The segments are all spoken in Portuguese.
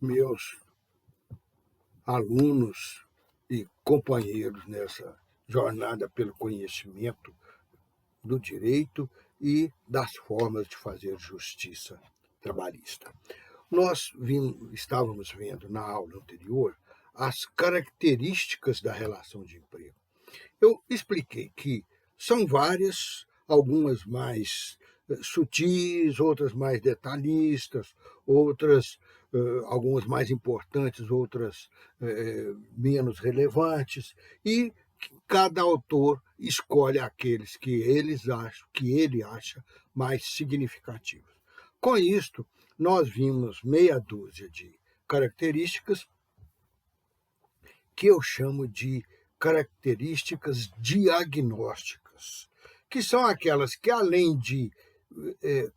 meus alunos e companheiros nessa jornada pelo conhecimento do direito e das formas de fazer justiça trabalhista. Nós estávamos vendo na aula anterior as características da relação de emprego. Eu expliquei que são várias, algumas mais sutis, outras mais detalhistas, outras, algumas mais importantes, outras menos relevantes, e cada autor escolhe aqueles que ele acha mais significativos. Com isto, nós vimos meia dúzia de características que eu chamo de características diagnósticas, que são aquelas que, além de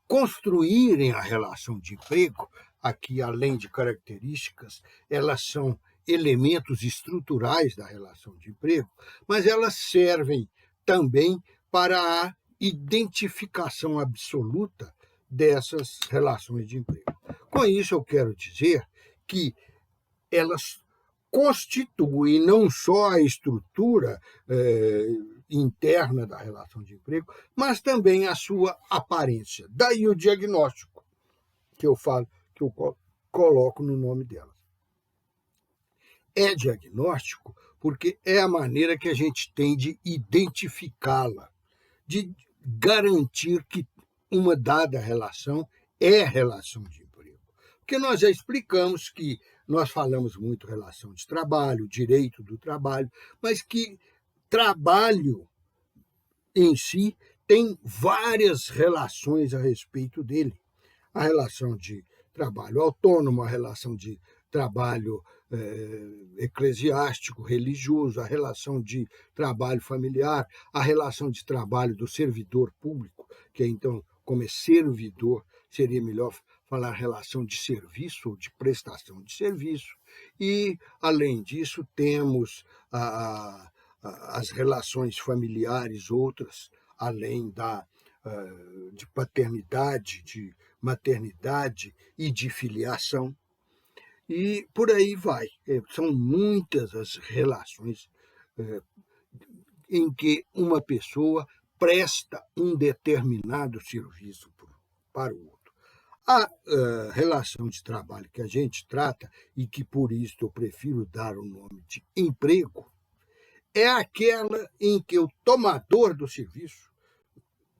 construírem a relação de emprego, aqui, além de características, elas são elementos estruturais da relação de emprego, mas elas servem também para a identificação absoluta dessas relações de emprego. Com isso, eu quero dizer que elas constituem não só a estrutura interna da relação de emprego, mas também a sua aparência. Daí o diagnóstico que eu falo, que eu coloco no nome delas. É diagnóstico porque é a maneira que a gente tem de identificá-la, de garantir que uma dada relação é relação de emprego. Porque nós já explicamos que nós falamos muito relação de trabalho, direito do trabalho, mas que trabalho em si tem várias relações a respeito dele. A relação de trabalho autônomo, a relação de trabalho eclesiástico, religioso, a relação de trabalho familiar, a relação de trabalho do servidor público, que então, como é servidor, seria melhor falar relação de serviço ou de prestação de serviço. E, além disso, temos as relações familiares outras, além de paternidade, de maternidade e de filiação. E por aí vai. São muitas as relações em que uma pessoa presta um determinado serviço para o outro. A relação de trabalho que a gente trata, e que por isso eu prefiro dar o nome de emprego, é aquela em que o tomador do serviço,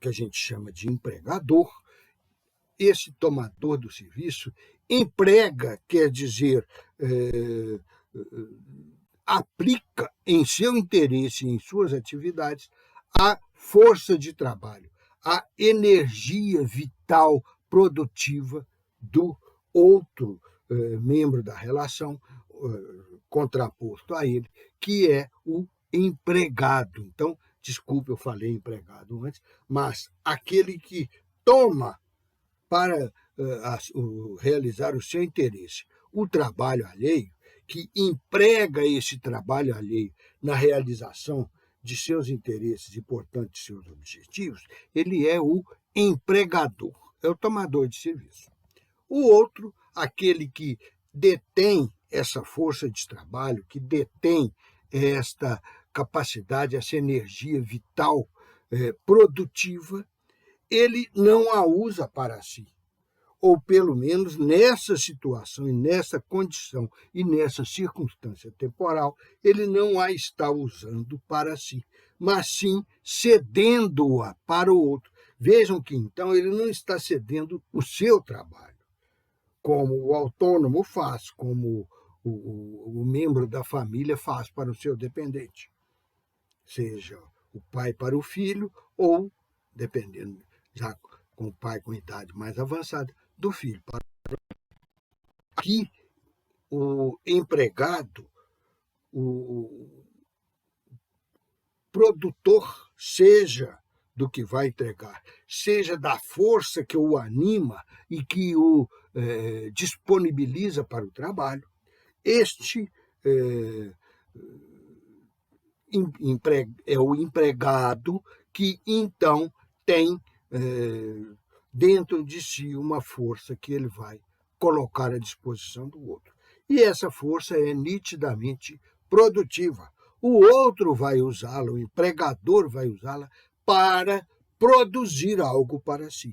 que a gente chama de empregador, esse tomador do serviço emprega, quer dizer, aplica em seu interesse, em suas atividades, a força de trabalho, a energia vital produtiva do outro membro da relação, contraposto a ele, que é o empregado. Então, desculpe, eu falei empregado antes, mas aquele que toma para realizar o seu interesse o trabalho alheio, que emprega esse trabalho alheio na realização de seus interesses e, portanto, de seus objetivos, ele é o empregador, é o tomador de serviço. O outro, aquele que detém essa força de trabalho, que detém esta capacidade, essa energia vital produtiva, ele não a usa para si. Ou, pelo menos, nessa situação, e nessa condição, e nessa circunstância temporal, ele não a está usando para si, mas sim cedendo-a para o outro. Vejam que, então, ele não está cedendo o seu trabalho, como o autônomo faz, como o membro da família faz para o seu dependente, seja o pai para o filho ou, dependendo, já com o pai com idade mais avançada, do filho para que o empregado, o produtor, seja do que vai entregar, seja da força que o anima e que o disponibiliza para o trabalho, este é o empregado que, então, tem dentro de si uma força que ele vai colocar à disposição do outro. E essa força é nitidamente produtiva. O outro vai usá-la, o empregador vai usá-la para produzir algo para si.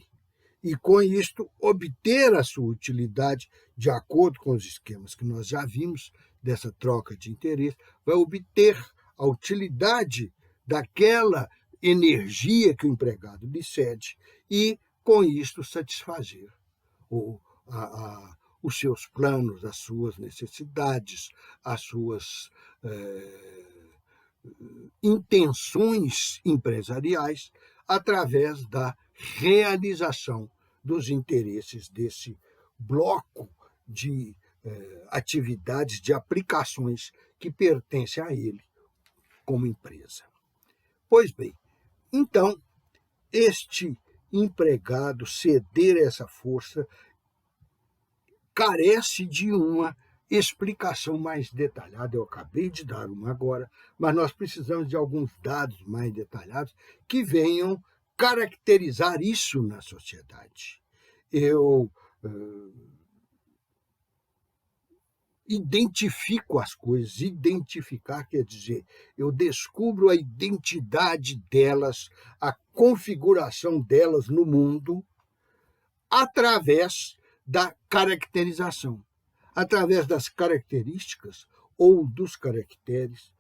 E, com isto, obter a sua utilidade, de acordo com os esquemas que nós já vimos dessa troca de interesse, vai obter a utilidade daquela energia que o empregado lhe cede e, com isto, satisfazer os seus planos, as suas necessidades, as suas intenções empresariais através da realização dos interesses desse bloco de atividades, de aplicações que pertencem a ele como empresa. Pois bem, então, este empregado ceder essa força carece de uma explicação mais detalhada. Eu acabei de dar uma agora, mas nós precisamos de alguns dados mais detalhados que venham caracterizar isso na sociedade. Eu identifico as coisas. Identificar quer dizer, eu descubro a identidade delas, a configuração delas no mundo, através da caracterização. Através das características ou dos caracteres.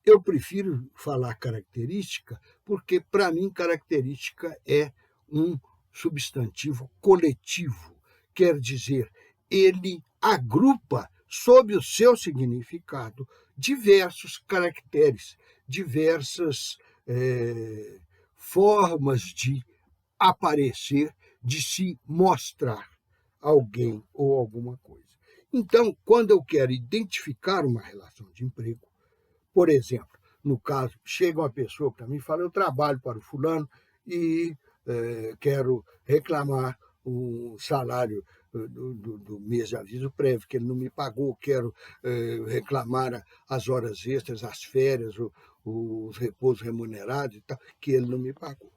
Eu prefiro falar característica porque, para mim, característica é um substantivo coletivo. Quer dizer, ele agrupa, sob o seu significado, diversos caracteres, diversas formas de aparecer, de se mostrar alguém ou alguma coisa. Então, quando eu quero identificar uma relação de emprego, por exemplo, no caso, chega uma pessoa para mim e fala, eu trabalho para o fulano e quero reclamar o salário do mês de aviso prévio, que ele não me pagou, quero reclamar as horas extras, as férias, os repousos remunerados e tal, que ele não me pagou.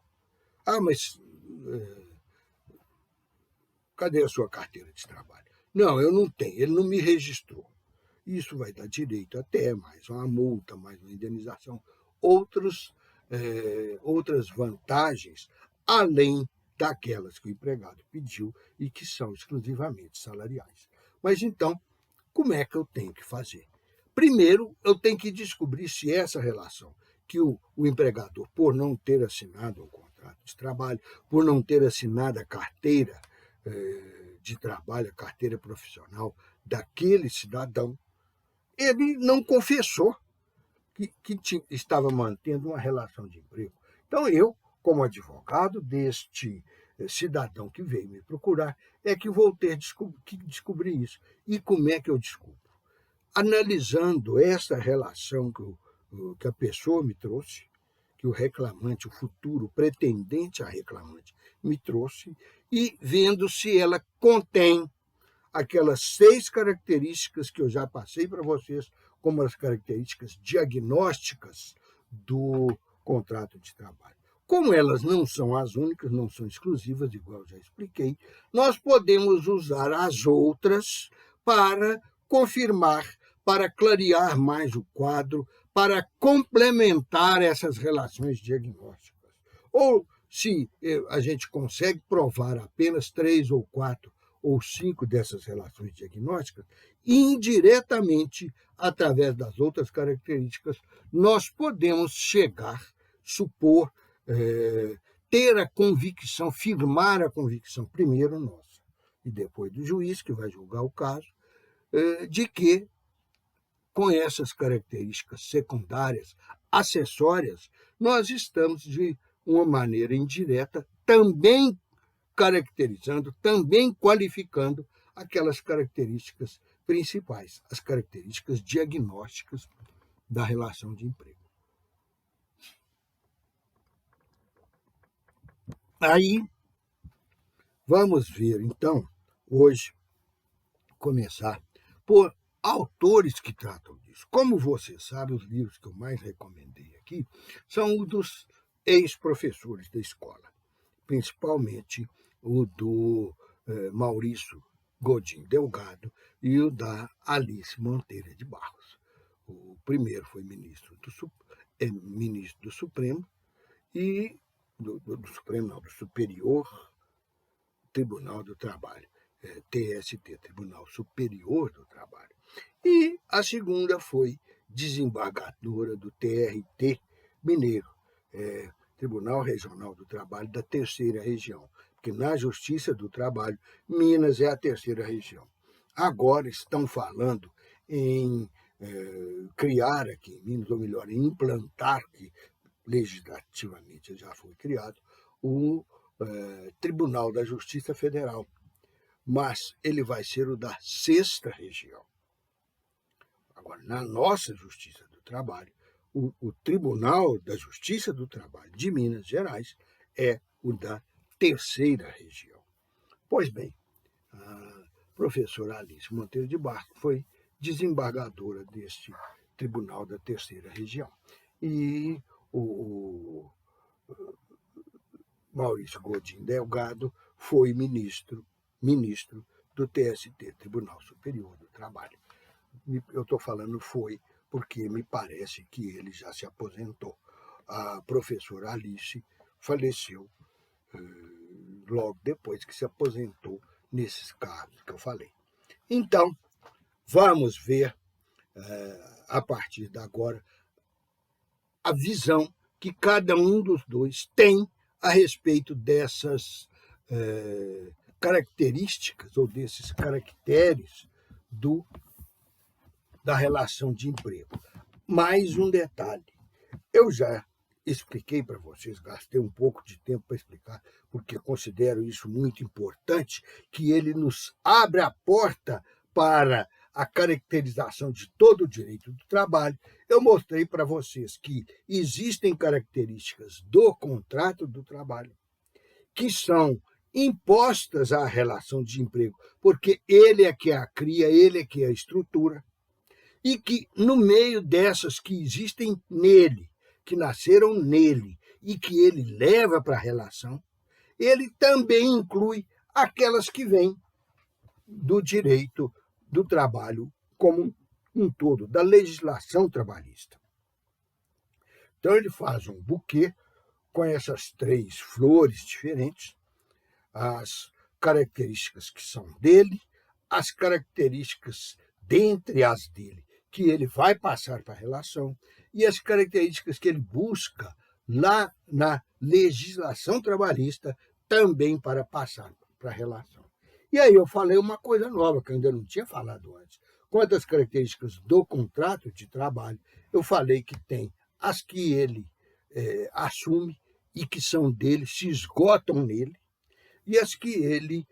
Ah, mas cadê a sua carteira de trabalho? Não, eu não tenho, ele não me registrou. Isso vai dar direito até mais uma multa, mais uma indenização, outras vantagens, além daquelas que o empregado pediu e que são exclusivamente salariais. Mas então, como é que eu tenho que fazer? Primeiro, eu tenho que descobrir se essa relação que o empregador, por não ter assinado um contrato de trabalho, por não ter assinado a carteira de trabalho, a carteira profissional daquele cidadão, ele não confessou que estava mantendo uma relação de emprego. Então, eu, como advogado deste cidadão que veio me procurar, é que vou ter que descobrir isso. E como é que eu descubro? Analisando essa relação que a pessoa me trouxe, que o reclamante, o futuro pretendente a reclamante, me trouxe, e vendo se ela contém aquelas 6 características que eu já passei para vocês como as características diagnósticas do contrato de trabalho. Como elas não são as únicas, não são exclusivas, igual eu já expliquei, nós podemos usar as outras para confirmar, para clarear mais o quadro, para complementar essas relações diagnósticas. Ou, se a gente consegue provar apenas 3 ou 4 ou 5 dessas relações diagnósticas, indiretamente, através das outras características, nós podemos chegar, supor, ter a convicção, firmar a convicção, primeiro nossa, e depois do juiz, que vai julgar o caso, de que, com essas características secundárias, acessórias, nós estamos, de uma maneira indireta, também caracterizando, também qualificando aquelas características principais, as características diagnósticas da relação de emprego. Aí, vamos ver, então, hoje, começar por autores que tratam disso. Como você sabe, os livros que eu mais recomendei aqui são os dos ex-professores da escola, principalmente o do Maurício Godinho Delgado e o da Alice Monteiro de Barros. O primeiro foi ministro do Supremo e do Supremo, não, do Superior Tribunal do Trabalho, TST, Tribunal Superior do Trabalho. E a segunda foi desembargadora do TRT Mineiro, Tribunal Regional do Trabalho da Terceira Região, porque na Justiça do Trabalho, Minas é a terceira região. Agora estão falando em criar aqui em Minas, ou melhor, em implantar, que legislativamente já foi criado, o Tribunal da Justiça Federal, mas ele vai ser o da sexta região. Agora, na nossa Justiça do Trabalho, o Tribunal da Justiça do Trabalho de Minas Gerais é o da terceira região. Pois bem, a professora Alice Monteiro de Barros foi desembargadora deste Tribunal da Terceira Região. E o Maurício Godinho Delgado foi ministro do TST, Tribunal Superior do Trabalho. Eu estou falando foi porque me parece que ele já se aposentou. A professora Alice faleceu logo depois que se aposentou nesses casos que eu falei. Então, vamos ver, a partir de agora, a visão que cada um dos dois tem a respeito dessas características ou desses caracteres da relação de emprego. Mais um detalhe, eu já expliquei para vocês, gastei um pouco de tempo para explicar, porque considero isso muito importante, que ele nos abre a porta para a caracterização de todo o direito do trabalho. Eu mostrei para vocês que existem características do contrato do trabalho que são impostas à relação de emprego, porque ele é que a cria, ele é que a estrutura, e que no meio dessas que existem nele, que nasceram nele e que ele leva para a relação, ele também inclui aquelas que vêm do direito do trabalho como um todo, da legislação trabalhista. Então ele faz um buquê com essas três flores diferentes, as características que são dele, as características dentre as dele que ele vai passar para a relação e as características que ele busca lá na legislação trabalhista também para passar para a relação. E aí eu falei uma coisa nova que eu ainda não tinha falado antes. Quanto às características do contrato de trabalho, eu falei que tem as que ele assume e que são dele, se esgotam nele, e as que ele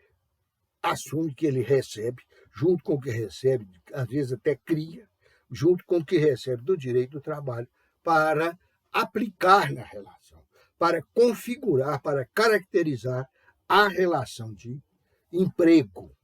assume, que ele recebe, junto com o que recebe, às vezes até cria, junto com o que recebe do direito do trabalho, para aplicar na relação, para configurar, para caracterizar a relação de emprego.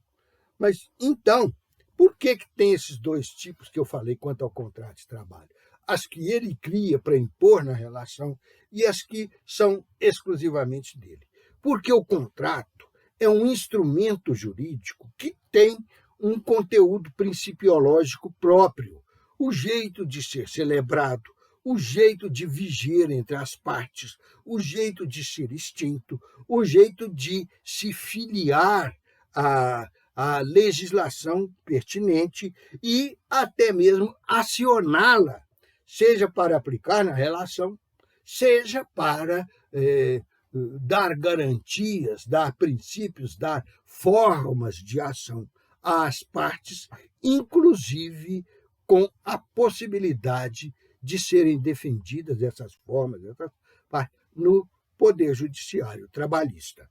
Mas, então, por que tem esses dois tipos que eu falei quanto ao contrato de trabalho? As que ele cria para impor na relação e as que são exclusivamente dele. Porque o contrato é um instrumento jurídico que tem um conteúdo principiológico próprio, o jeito de ser celebrado, o jeito de viger entre as partes, o jeito de ser extinto, o jeito de se filiar à legislação pertinente e até mesmo acioná-la, seja para aplicar na relação, seja para dar garantias, dar princípios, dar formas de ação às partes, inclusive com a possibilidade de serem defendidas essas formas no Poder Judiciário Trabalhista.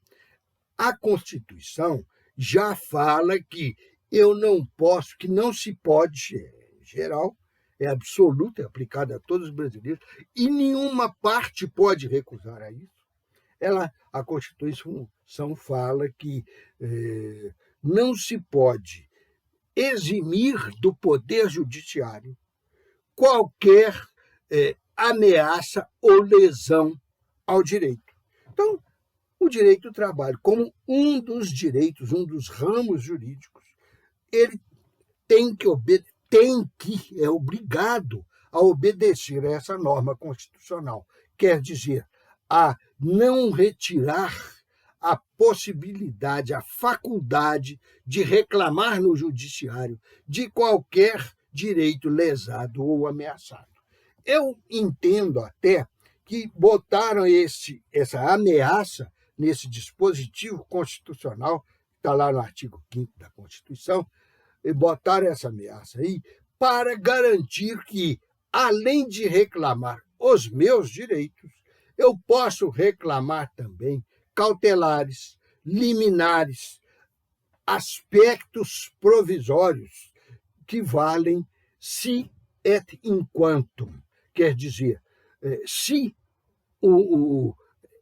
A Constituição já fala que eu não posso, que não se pode, é geral, é absoluta, é aplicada a todos os brasileiros, e nenhuma parte pode recusar a isso. A Constituição fala que não se pode eximir do Poder Judiciário qualquer ameaça ou lesão ao direito. Então, o direito do trabalho, como um dos direitos, um dos ramos jurídicos, ele é obrigado a obedecer a essa norma constitucional. Quer dizer, a não retirar a possibilidade, a faculdade de reclamar no judiciário de qualquer direito lesado ou ameaçado. Eu entendo até que botaram essa ameaça nesse dispositivo constitucional, que está lá no artigo 5º da Constituição, e botaram essa ameaça aí para garantir que, além de reclamar os meus direitos, eu posso reclamar também cautelares, liminares, aspectos provisórios que valem si et in quantum, quer dizer, se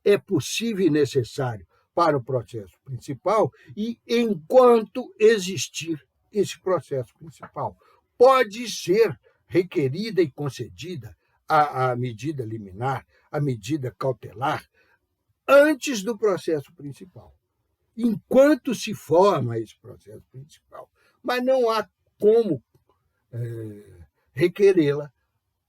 é possível e necessário para o processo principal e enquanto existir esse processo principal. Pode ser requerida e concedida a medida liminar, a medida cautelar, antes do processo principal, enquanto se forma esse processo principal. Mas não há como requerê-la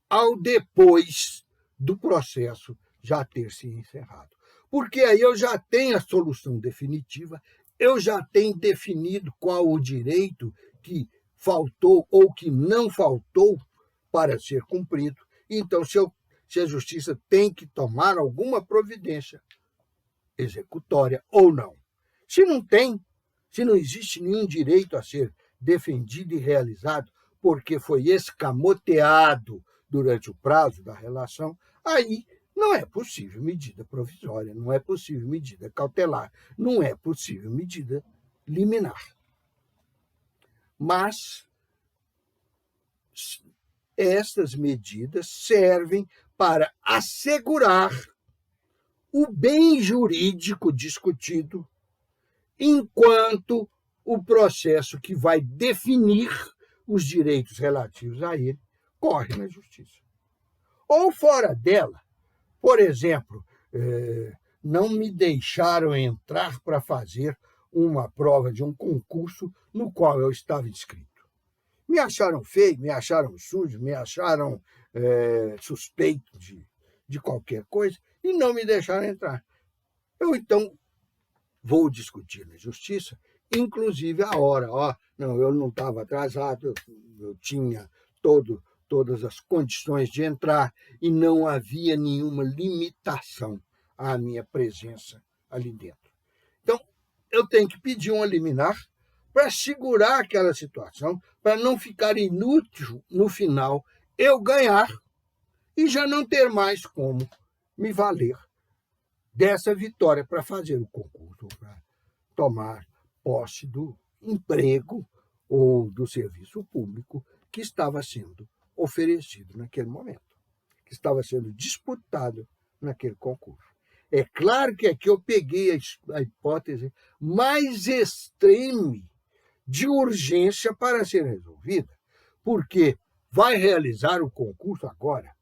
ao depois do processo já ter se encerrado. Porque aí eu já tenho a solução definitiva, eu já tenho definido qual o direito que faltou ou que não faltou para ser cumprido. Então, se a justiça tem que tomar alguma providência executória ou não. Se não tem, se não existe nenhum direito a ser defendido e realizado porque foi escamoteado durante o prazo da relação, aí não é possível medida provisória, não é possível medida cautelar, não é possível medida liminar. Mas estas medidas servem para assegurar o bem jurídico discutido enquanto o processo que vai definir os direitos relativos a ele corre na justiça. Ou fora dela, por exemplo, não me deixaram entrar para fazer uma prova de um concurso no qual eu estava inscrito. Me acharam feio, me acharam sujo, me acharam suspeito de qualquer coisa e não me deixaram entrar. Eu, então, vou discutir na justiça, inclusive a hora. Não, eu não estava atrasado, eu tinha todas as condições de entrar e não havia nenhuma limitação à minha presença ali dentro. Então, eu tenho que pedir uma liminar para segurar aquela situação, para não ficar inútil no final eu ganhar e já não ter mais como me valer dessa vitória para fazer o concurso, para tomar posse do emprego ou do serviço público que estava sendo oferecido naquele momento, que estava sendo disputado naquele concurso. É claro que aqui eu peguei a hipótese mais extreme de urgência para ser resolvida, porque vai realizar o concurso agora.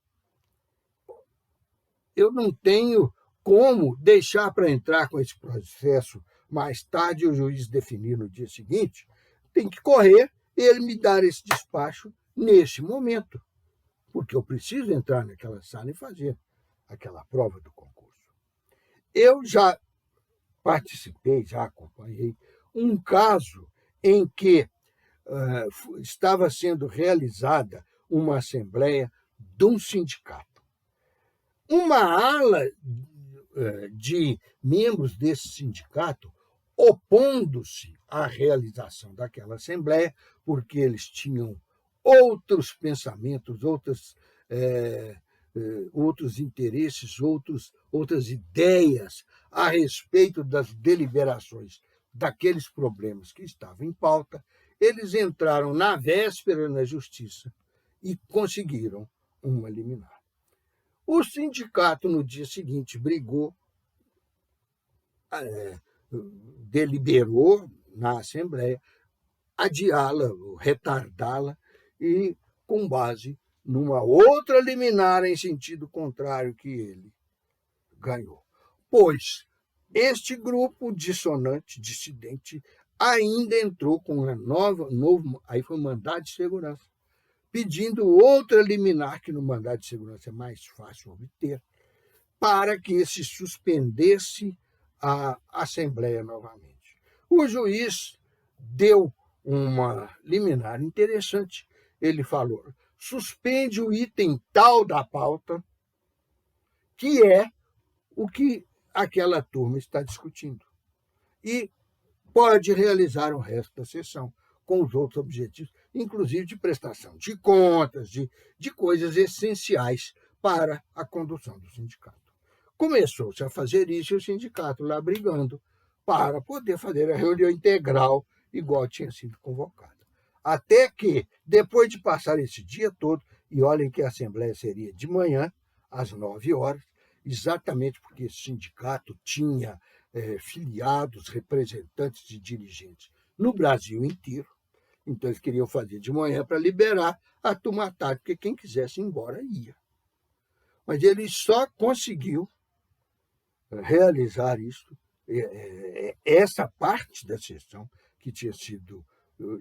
Eu não tenho como deixar para entrar com esse processo mais tarde, o juiz definir no dia seguinte, tem que correr e ele me dar esse despacho nesse momento, porque eu preciso entrar naquela sala e fazer aquela prova do concurso. Eu já participei, já acompanhei um caso em que estava sendo realizada uma assembleia de um sindicato. Uma ala de membros desse sindicato opondo-se à realização daquela assembleia, porque eles tinham outros pensamentos, outros interesses, outras ideias a respeito das deliberações daqueles problemas que estavam em pauta. Eles entraram na véspera na justiça e conseguiram uma liminar. O sindicato, no dia seguinte, brigou, deliberou na Assembleia adiá-la, retardá-la, e com base numa outra liminar em sentido contrário que ele ganhou. Pois este grupo dissonante, dissidente, ainda entrou com uma novo, aí foi um mandado de segurança, pedindo outra liminar, que no mandado de segurança é mais fácil obter, para que se suspendesse a Assembleia novamente. O juiz deu uma liminar interessante. Ele falou: suspende o item tal da pauta, que é o que aquela turma está discutindo, e pode realizar o resto da sessão com os outros objetivos, inclusive de prestação de contas, de coisas essenciais para a condução do sindicato. Começou-se a fazer isso e o sindicato lá brigando para poder fazer a reunião integral igual tinha sido convocada. Até que, depois de passar esse dia todo, e olhem que a Assembleia seria de manhã, às 9 horas, exatamente porque esse sindicato tinha filiados, representantes de dirigentes no Brasil inteiro. Então, eles queriam fazer de manhã para liberar a turma à tarde, porque quem quisesse ir embora ia. Mas ele só conseguiu realizar isso, essa parte da sessão, que tinha sido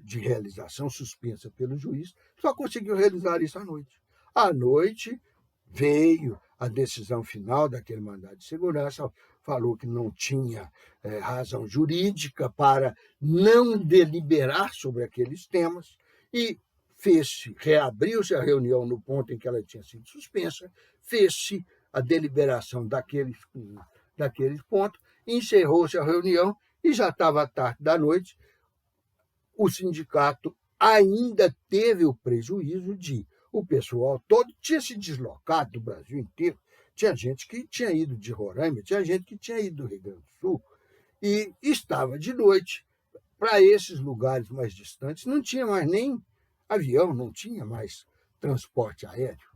de realização suspensa pelo juiz, só conseguiu realizar isso à noite. À noite veio a decisão final daquele mandado de segurança, falou que não tinha razão jurídica para não deliberar sobre aqueles temas e reabriu-se a reunião no ponto em que ela tinha sido suspensa, fez-se a deliberação daqueles pontos, encerrou-se a reunião e já estava tarde da noite. O sindicato ainda teve o prejuízo de o pessoal todo tinha se deslocado do Brasil inteiro. Tinha gente que tinha ido de Roraima, tinha gente que tinha ido do Rio Grande do Sul, e estava de noite. Para esses lugares mais distantes, não tinha mais nem avião, não tinha mais transporte aéreo.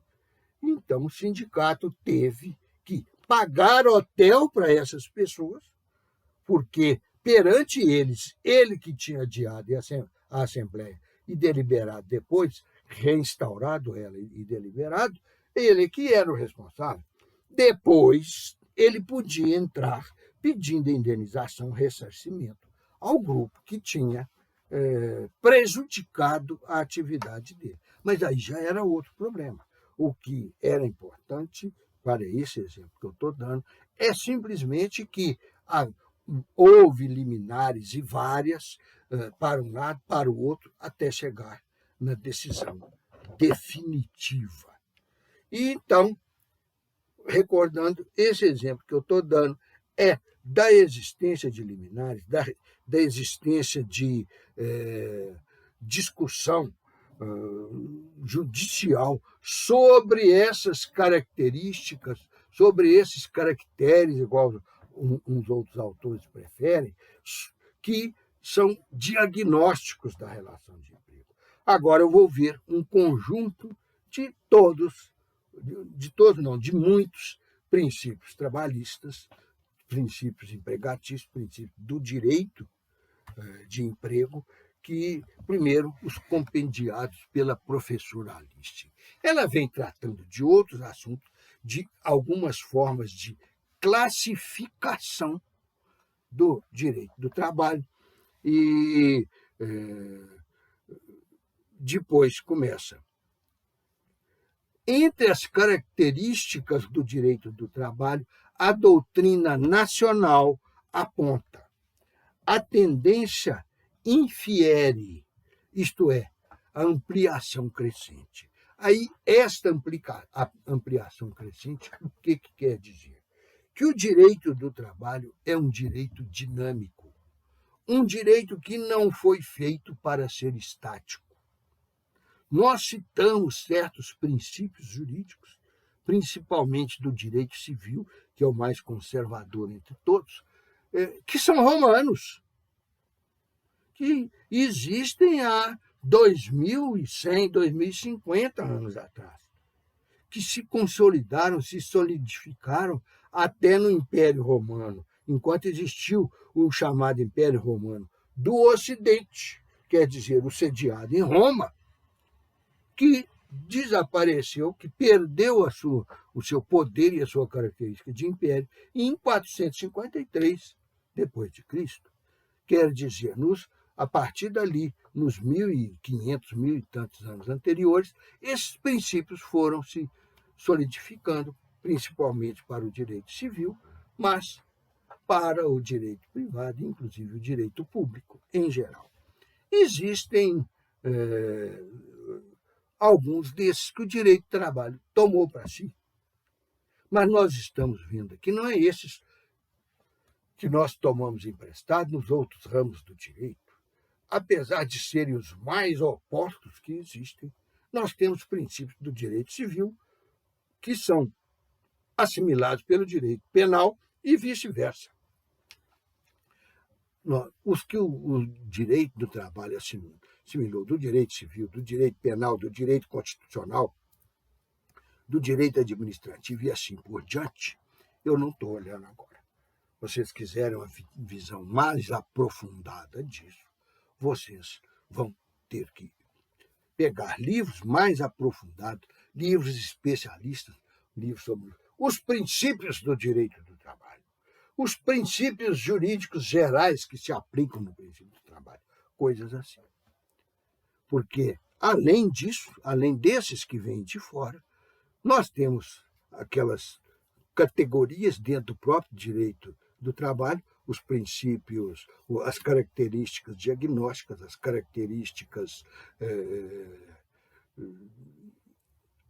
Então, o sindicato teve que pagar hotel para essas pessoas, porque, perante eles, ele que tinha adiado a Assembleia e deliberado depois, reinstaurado ela e deliberado, ele que era o responsável. Depois, ele podia entrar pedindo indenização, ressarcimento ao grupo que tinha prejudicado a atividade dele. Mas aí já era outro problema. O que era importante para esse exemplo que eu estou dando é simplesmente que houve liminares e várias para um lado, para o outro, até chegar na decisão definitiva. E então, recordando, esse exemplo que eu estou dando é da existência de liminares, da existência de discussão judicial sobre essas características, sobre esses caracteres, igual uns outros autores preferem, que são diagnósticos da relação de emprego. Agora eu vou ver um conjunto de muitos princípios trabalhistas, princípios empregatícios, princípios do direito de emprego, que, primeiro, os compendiados pela professora Alice. Ela vem tratando de outros assuntos, de algumas formas de classificação do direito do trabalho, e depois começa. Entre as características do direito do trabalho, a doutrina nacional aponta a tendência infiere, isto é, a ampliação crescente. Aí, esta ampliação crescente, o que quer dizer? Que o direito do trabalho é um direito dinâmico, um direito que não foi feito para ser estático. Nós citamos certos princípios jurídicos, principalmente do direito civil, que é o mais conservador entre todos, que são romanos, que existem há 2.100, 2.050 anos atrás, que se consolidaram, se solidificaram até no Império Romano, enquanto existiu o chamado Império Romano do Ocidente, quer dizer, o sediado em Roma, que desapareceu, que perdeu o seu poder e a sua característica de império em 453 depois de Cristo. Quer dizer, nos a partir dali, nos 1.500, mil e tantos anos anteriores, esses princípios foram se solidificando, principalmente para o direito civil, mas para o direito privado, inclusive o direito público em geral. Existem alguns desses que o direito do trabalho tomou para si, mas nós estamos vendo que não é esses que nós tomamos emprestado nos outros ramos do direito. Apesar de serem os mais opostos que existem, nós temos princípios do direito civil que são assimilados pelo direito penal e vice-versa. Os que o direito do trabalho assimilou do direito civil, do direito penal, do direito constitucional, do direito administrativo e assim por diante, eu não estou olhando agora. Vocês quiserem uma visão mais aprofundada disso, vocês vão ter que pegar livros mais aprofundados, livros especialistas, livros sobre os princípios do direito do trabalho, os princípios jurídicos gerais que se aplicam no princípio do trabalho, coisas assim. Porque, além disso, além desses que vêm de fora, nós temos aquelas categorias dentro do próprio direito do trabalho, os princípios, as características diagnósticas, as características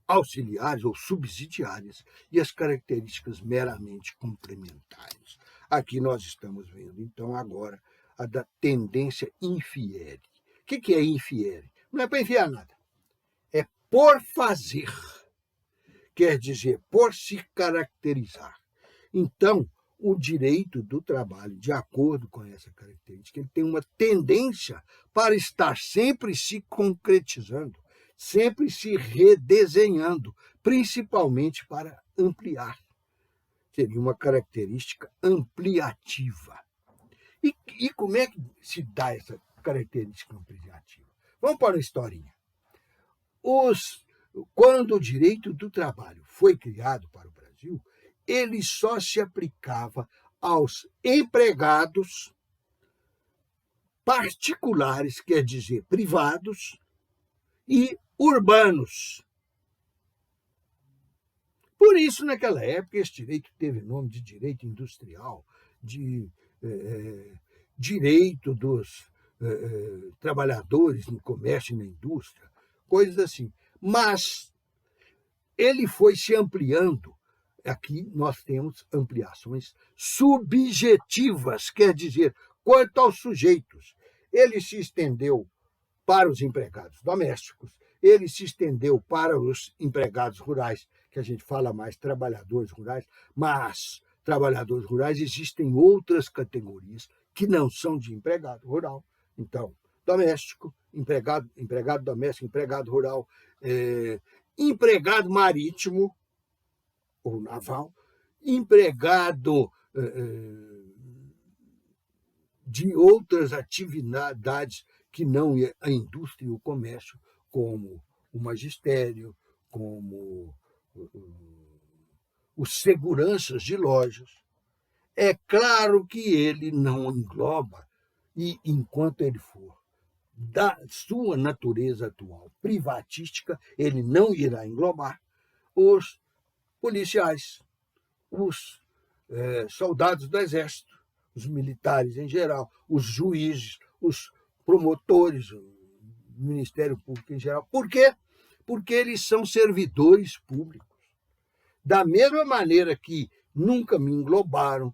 auxiliares ou subsidiárias e as características meramente complementares. Aqui nós estamos vendo, então, agora a da tendência infiere. O que é infiere? Não é para enfiar nada. É por fazer. Quer dizer, por se caracterizar. Então, o direito do trabalho, de acordo com essa característica, ele tem uma tendência para estar sempre se concretizando, sempre se redesenhando, principalmente para ampliar. Seria uma característica ampliativa. E como é que se dá essa característica ampliativa? Vamos para uma historinha. Quando o direito do trabalho foi criado para o Brasil, ele só se aplicava aos empregados particulares, quer dizer, privados, e urbanos. Por isso, naquela época, esse direito teve nome de direito industrial, de direito dos trabalhadores no comércio e na indústria, coisas assim. Mas ele foi se ampliando. Aqui nós temos ampliações subjetivas, quer dizer, quanto aos sujeitos. Ele se estendeu para os empregados domésticos, ele se estendeu para os empregados rurais, que a gente fala mais trabalhadores rurais, mas trabalhadores rurais existem outras categorias que não são de empregado rural. Então, doméstico, empregado doméstico, empregado rural, empregado marítimo, ou naval, empregado de outras atividades que não a indústria e o comércio, como o magistério, como os seguranças de lojas. É claro que ele não engloba, e enquanto ele for da sua natureza atual privatística, ele não irá englobar os policiais, os soldados do Exército, os militares em geral, os juízes, os promotores, o Ministério Público em geral. Por quê? Porque eles são servidores públicos. Da mesma maneira que nunca me englobaram,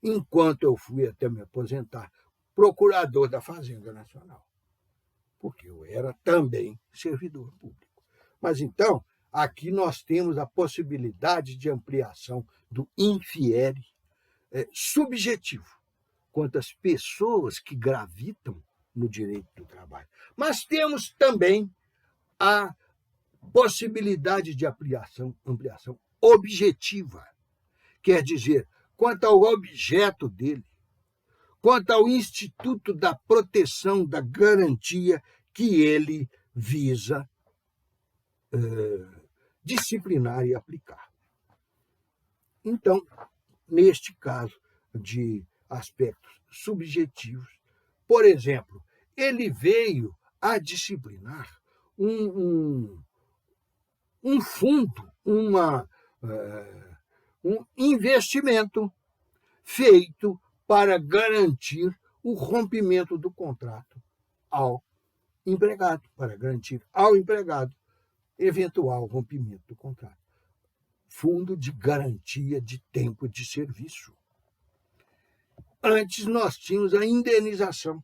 enquanto eu fui até me aposentar, procurador da Fazenda Nacional, porque eu era também servidor público. Mas então, aqui nós temos a possibilidade de ampliação do infiere subjetivo quanto às pessoas que gravitam no direito do trabalho. Mas temos também a possibilidade de ampliação objetiva, quer dizer, quanto ao objeto dele, quanto ao instituto da proteção, da garantia que ele visa disciplinar e aplicar. Então, neste caso de aspectos subjetivos, por exemplo, ele veio a disciplinar um fundo, um investimento feito para garantir o rompimento do contrato ao empregado, para garantir ao empregado eventual rompimento do contrato. Fundo de garantia de tempo de serviço. Antes nós tínhamos a indenização.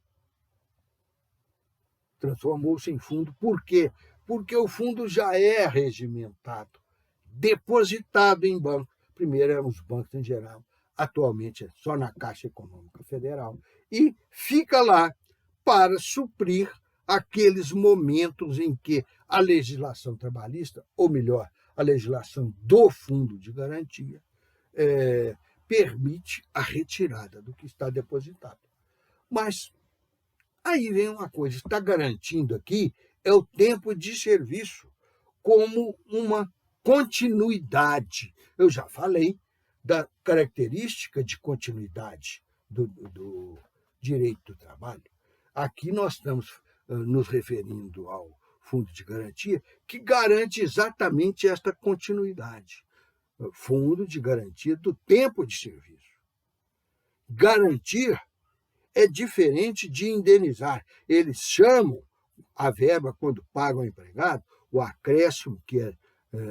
Transformou-se em fundo. Por quê? Porque o fundo já é regimentado, depositado em banco. Primeiro eram os bancos em geral, atualmente é só na Caixa Econômica Federal, e fica lá para suprir aqueles momentos em que a legislação trabalhista, ou melhor, a legislação do fundo de garantia, permite a retirada do que está depositado. Mas aí vem uma coisa, está garantindo aqui é o tempo de serviço como uma continuidade. Eu já falei da característica de continuidade do direito do trabalho. Aqui nós estamos nos referindo ao fundo de garantia, que garante exatamente esta continuidade. Fundo de garantia do tempo de serviço. Garantir é diferente de indenizar. Eles chamam a verba, quando pagam o empregado, o acréscimo que é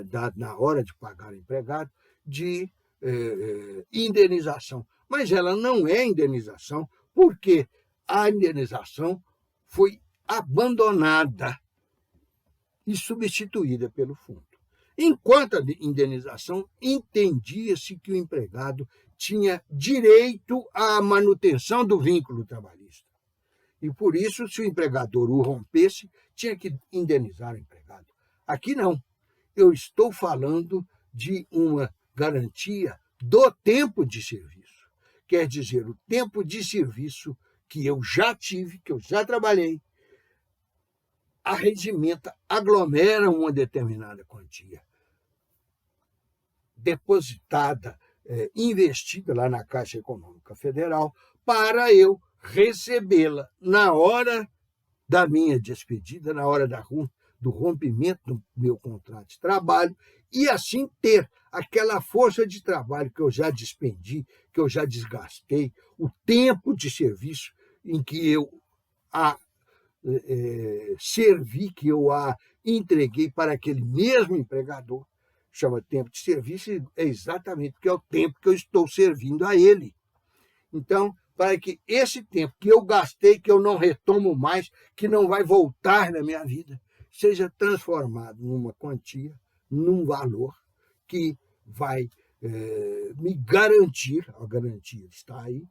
dado na hora de pagar o empregado, de indenização. Mas ela não é indenização, porque a indenização foi abandonada e substituída pelo fundo. Enquanto a indenização, entendia-se que o empregado tinha direito à manutenção do vínculo trabalhista. E, por isso, se o empregador o rompesse, tinha que indenizar o empregado. Aqui não. Eu estou falando de uma garantia do tempo de serviço. Quer dizer, o tempo de serviço que eu já tive, que eu já trabalhei, arregimenta, aglomera uma determinada quantia depositada, investida lá na Caixa Econômica Federal, para eu recebê-la na hora da minha despedida, na hora do rompimento do meu contrato de trabalho, e assim ter aquela força de trabalho que eu já despendi, que eu já desgastei, o tempo de serviço em que eu a servi, que eu a entreguei para aquele mesmo empregador, chama tempo de serviço, e é exatamente porque é o tempo que eu estou servindo a ele. Então, para que esse tempo que eu gastei, que eu não retomo mais, que não vai voltar na minha vida, seja transformado numa quantia, num valor que vai me garantir, a garantia está aí,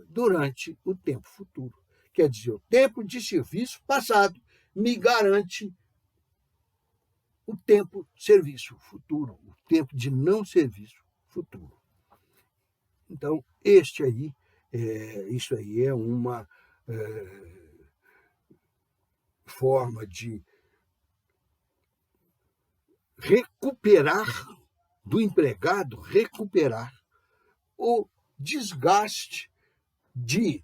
durante o tempo futuro. Quer dizer, o tempo de serviço passado me garante o tempo de serviço futuro, o tempo de não serviço futuro. Então, isso aí é uma forma de recuperar do empregado, recuperar o desgaste de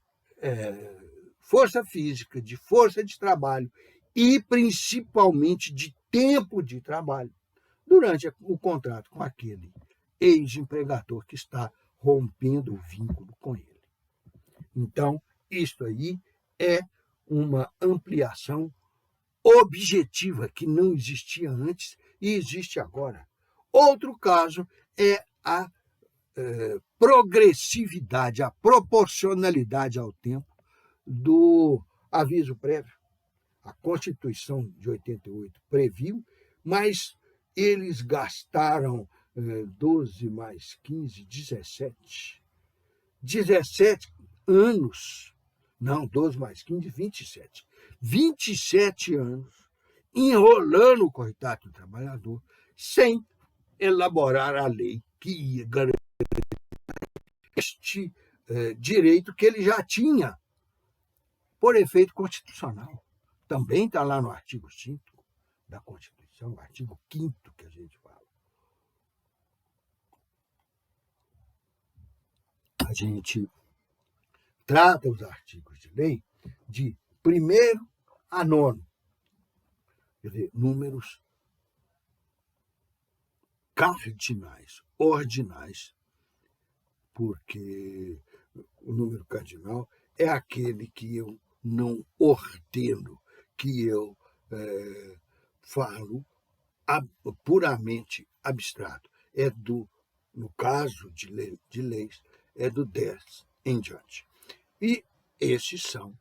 força física, de força de trabalho e, principalmente, de tempo de trabalho durante o contrato com aquele ex-empregador que está rompendo o vínculo com ele. Então, isto aí é uma ampliação objetiva que não existia antes e existe agora. Outro caso é a progressividade, a proporcionalidade ao tempo do aviso prévio. A Constituição de 88 previu, mas eles gastaram 12 mais 15, 17. 17 anos. Não, 12 mais 15, 27. 27 anos enrolando o coitado do trabalhador sem elaborar a lei que ia garantir este direito que ele já tinha por efeito constitucional. Também está lá no artigo 5º da Constituição, o artigo 5º que a gente fala. A gente trata os artigos de lei de primeiro a nono. Quer dizer, números cardinais, ordinais, porque o número cardinal é aquele que eu não ordeno, que eu falo puramente abstrato. No caso de leis, é do 10 em diante. E esses são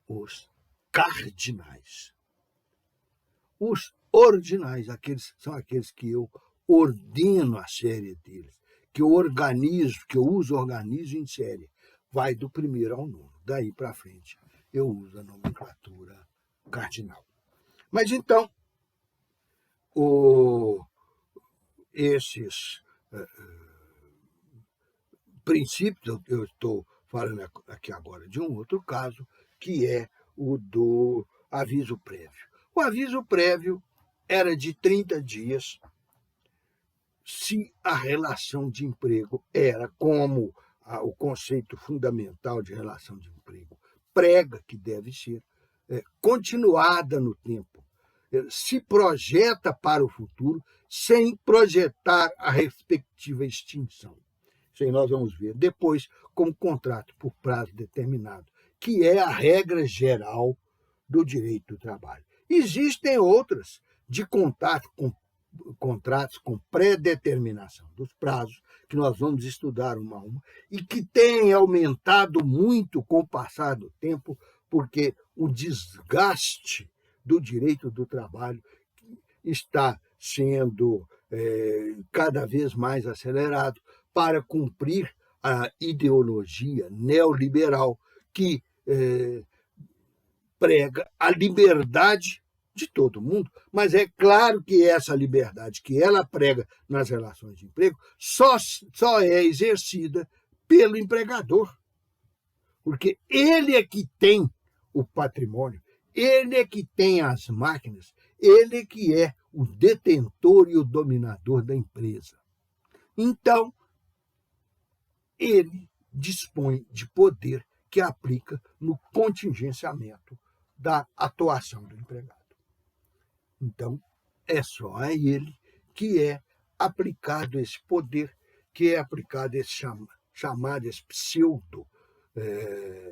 os cardinais. Os ordinais, são aqueles que eu ordeno a série deles, que eu organizo, que eu organizo em série. Vai do primeiro ao nono. Daí para frente, eu uso a nomenclatura cardinal. Mas então, esses princípios, eu estou falando aqui agora de um outro caso, que é o do aviso prévio. O aviso prévio era de 30 dias se a relação de emprego era como o conceito fundamental de relação de emprego prega que deve ser continuada no tempo, se projeta para o futuro sem projetar a respectiva extinção. Isso aí nós vamos ver depois como contrato por prazo determinado, que é a regra geral do direito do trabalho. Existem outras de contratos com pré-determinação dos prazos, que nós vamos estudar uma a uma, e que têm aumentado muito com o passar do tempo, porque o desgaste do direito do trabalho está sendo cada vez mais acelerado para cumprir a ideologia neoliberal que prega a liberdade de todo mundo, mas é claro que essa liberdade que ela prega nas relações de emprego só é exercida pelo empregador, porque ele é que tem o patrimônio, ele é que tem as máquinas, ele é que é o detentor e o dominador da empresa. Então, ele dispõe de poder que aplica no contingenciamento da atuação do empregado. Então, é só a ele que é aplicado esse poder, que é aplicado esse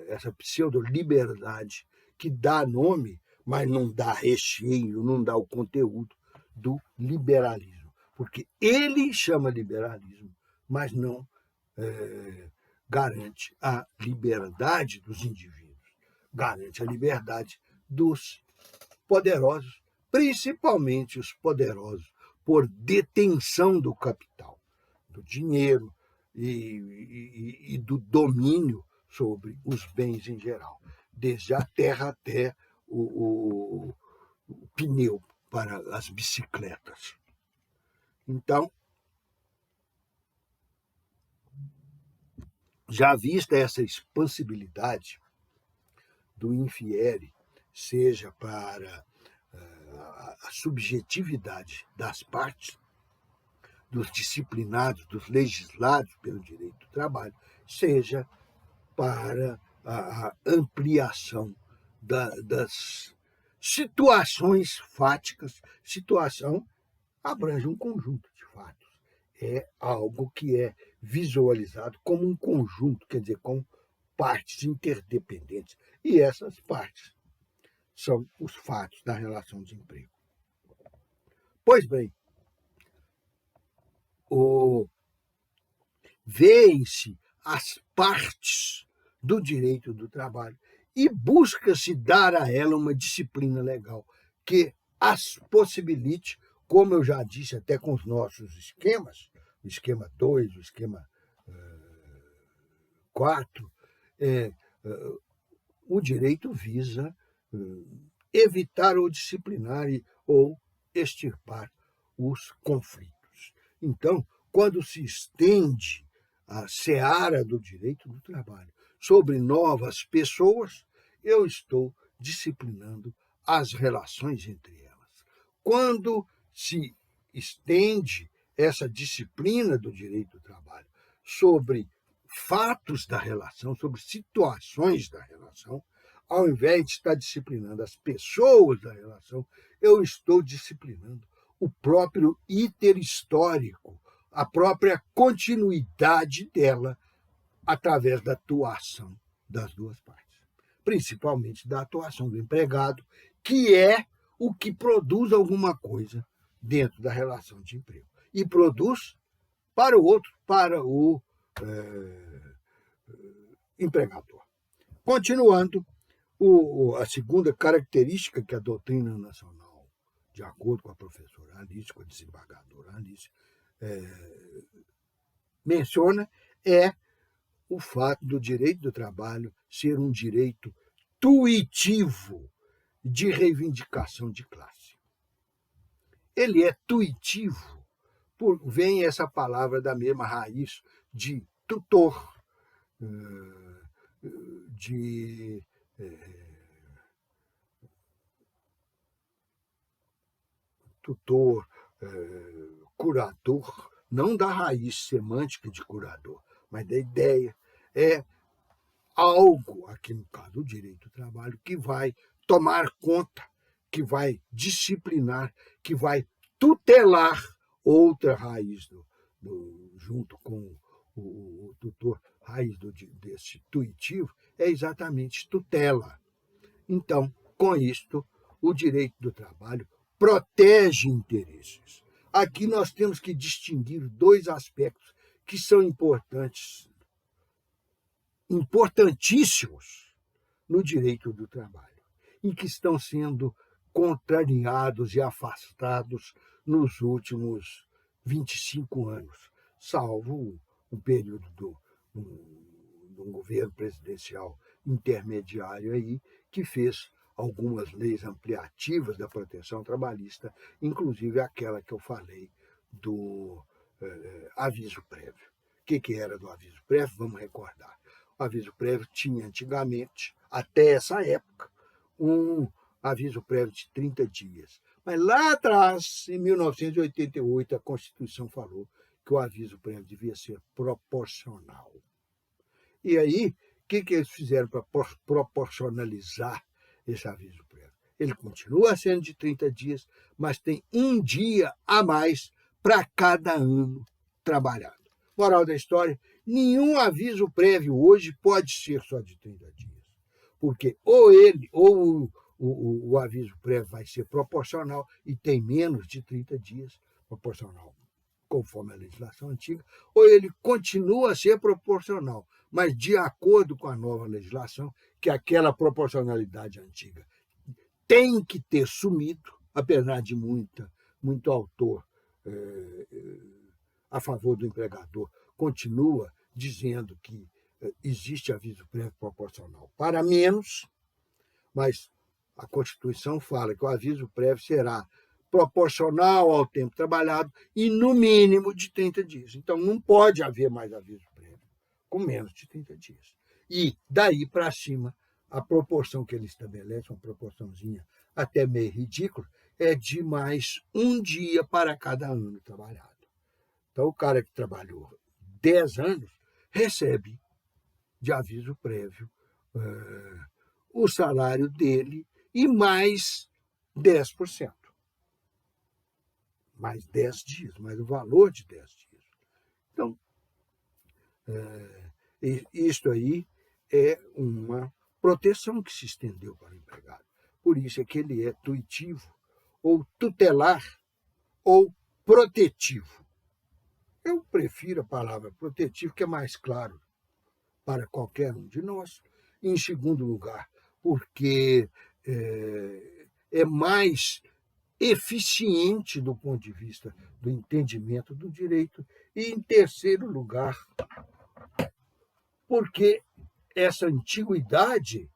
essa pseudo-liberdade que dá nome, mas não dá recheio, não dá o conteúdo do liberalismo. Porque ele chama liberalismo, mas não garante a liberdade dos indivíduos, garante a liberdade dos poderosos, principalmente os poderosos, por detenção do capital, do dinheiro e do domínio sobre os bens em geral, desde a terra até o pneu para as bicicletas. Então, já vista essa expansibilidade do infiere, seja para a subjetividade das partes, dos disciplinados, dos legislados pelo direito do trabalho, seja para a ampliação das situações fáticas. Situação abrange um conjunto de fatos. É algo que é visualizado como um conjunto, quer dizer, como partes interdependentes. E essas partes são os fatos da relação de emprego. Pois bem, veem-se as partes do direito do trabalho e busca-se dar a ela uma disciplina legal que as possibilite, como eu já disse até com os nossos esquemas, o esquema 2, o esquema 4, o direito visa evitar ou disciplinar ou extirpar os conflitos. Então, quando se estende a seara do direito do trabalho sobre novas pessoas, eu estou disciplinando as relações entre elas. Quando se estende essa disciplina do direito do trabalho sobre fatos da relação, sobre situações da relação, ao invés de estar disciplinando as pessoas da relação, eu estou disciplinando o próprio iter histórico, a própria continuidade dela através da atuação das duas partes, principalmente da atuação do empregado, que é o que produz alguma coisa dentro da relação de emprego. E produz para o outro, para o empregador. Continuando, a segunda característica que a doutrina nacional, de acordo com a professora Alice, com a desembargadora Alice, menciona é o fato do direito do trabalho ser um direito tuitivo de reivindicação de classe. Ele é tuitivo, vem essa palavra da mesma raiz de tutor, de tutor, curador, não da raiz semântica de curador, mas da ideia. É algo, aqui no caso do direito do trabalho, que vai tomar conta, que vai disciplinar, que vai tutelar outra raiz junto com o tutor, raiz desse tuitivo, é exatamente tutela. Então, com isto, o direito do trabalho protege interesses. Aqui nós temos que distinguir dois aspectos que são importantíssimos no direito do trabalho e que estão sendo contrariados e afastados nos últimos 25 anos, salvo um período do governo presidencial intermediário aí, que fez algumas leis ampliativas da proteção trabalhista, inclusive aquela que eu falei do aviso prévio. O que era do aviso prévio? Vamos recordar. O aviso prévio tinha antigamente, até essa época, um aviso prévio de 30 dias. Mas lá atrás, em 1988, a Constituição falou que o aviso prévio devia ser proporcional. E aí, o que eles fizeram para proporcionalizar esse aviso prévio? Ele continua sendo de 30 dias, mas tem um dia a mais para cada ano trabalhado. Moral da história, nenhum aviso prévio hoje pode ser só de 30 dias, porque ou o aviso prévio vai ser proporcional e tem menos de 30 dias, proporcional conforme a legislação antiga, ou ele continua a ser proporcional, mas de acordo com a nova legislação, que aquela proporcionalidade antiga tem que ter sumido, apesar de muito autor a favor do empregador continua dizendo que existe aviso prévio proporcional para menos, mas a Constituição fala que o aviso prévio será proporcional ao tempo trabalhado e no mínimo de 30 dias. Então, não pode haver mais aviso prévio com menos de 30 dias. E daí para cima, a proporção que ele estabelece, uma proporçãozinha até meio ridícula, é de mais um dia para cada ano trabalhado. Então, o cara que trabalhou 10 anos recebe de aviso prévio o salário dele e mais 10%. Mais 10 dias, mais o valor de 10 dias. Então, isto aí é uma proteção que se estendeu para o empregado. Por isso é que ele é tuitivo, ou tutelar, ou protetivo. Eu prefiro a palavra protetivo, que é mais claro para qualquer um de nós. Em segundo lugar, porque é mais eficiente do ponto de vista do entendimento do direito. E, em terceiro lugar, porque essa antiguidade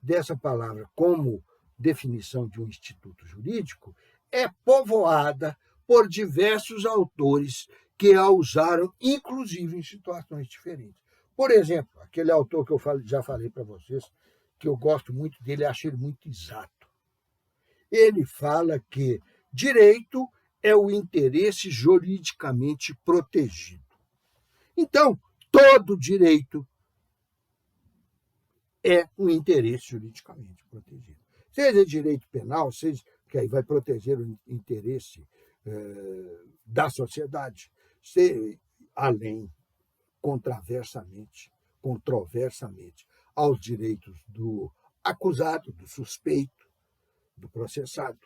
dessa palavra como definição de um instituto jurídico é povoada por diversos autores que a usaram, inclusive em situações diferentes. Por exemplo, aquele autor que eu já falei para vocês, que eu gosto muito dele, acho ele muito exato. Ele fala que direito é o interesse juridicamente protegido. Então, todo direito é um interesse juridicamente protegido. Seja direito penal, seja que aí vai proteger o interesse da sociedade, além, controversamente, aos direitos do acusado, do suspeito, do processado.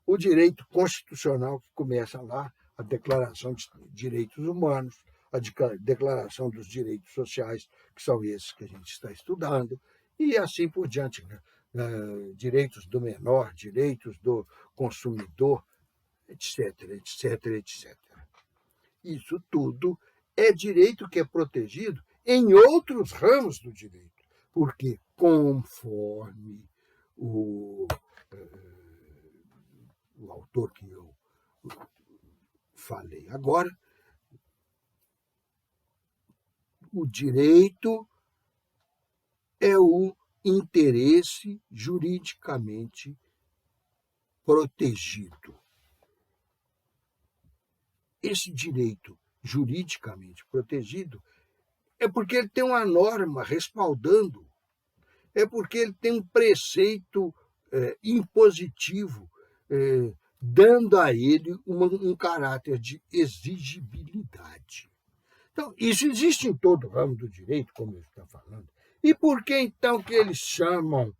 O direito constitucional, que começa lá, a Declaração de Direitos Humanos, a Declaração dos Direitos Sociais, que são esses que a gente está estudando, e assim por diante, né? Direitos do menor, direitos do consumidor, etc, etc, etc. Isso tudo é direito que é protegido em outros ramos do direito, porque conforme o autor que eu falei agora, o direito é o interesse juridicamente protegido. Esse direito juridicamente protegido é porque ele tem uma norma respaldando, é porque ele tem um preceito impositivo, dando a ele um caráter de exigibilidade. Então, isso existe em todo o ramo do direito, como eu estou falando. E por que, então, que eles chamam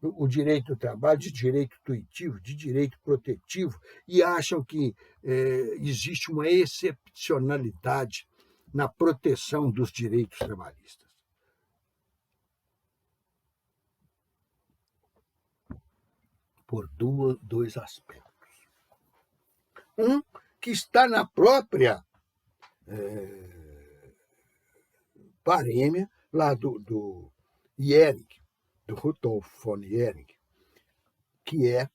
o direito do trabalho de direito tuitivo, de direito protetivo, e acham que existe uma excepcionalidade na proteção dos direitos trabalhistas? Por dois aspectos. Um, que está na própria parêmia lá do Jhering, do Rudolf von Jhering, que é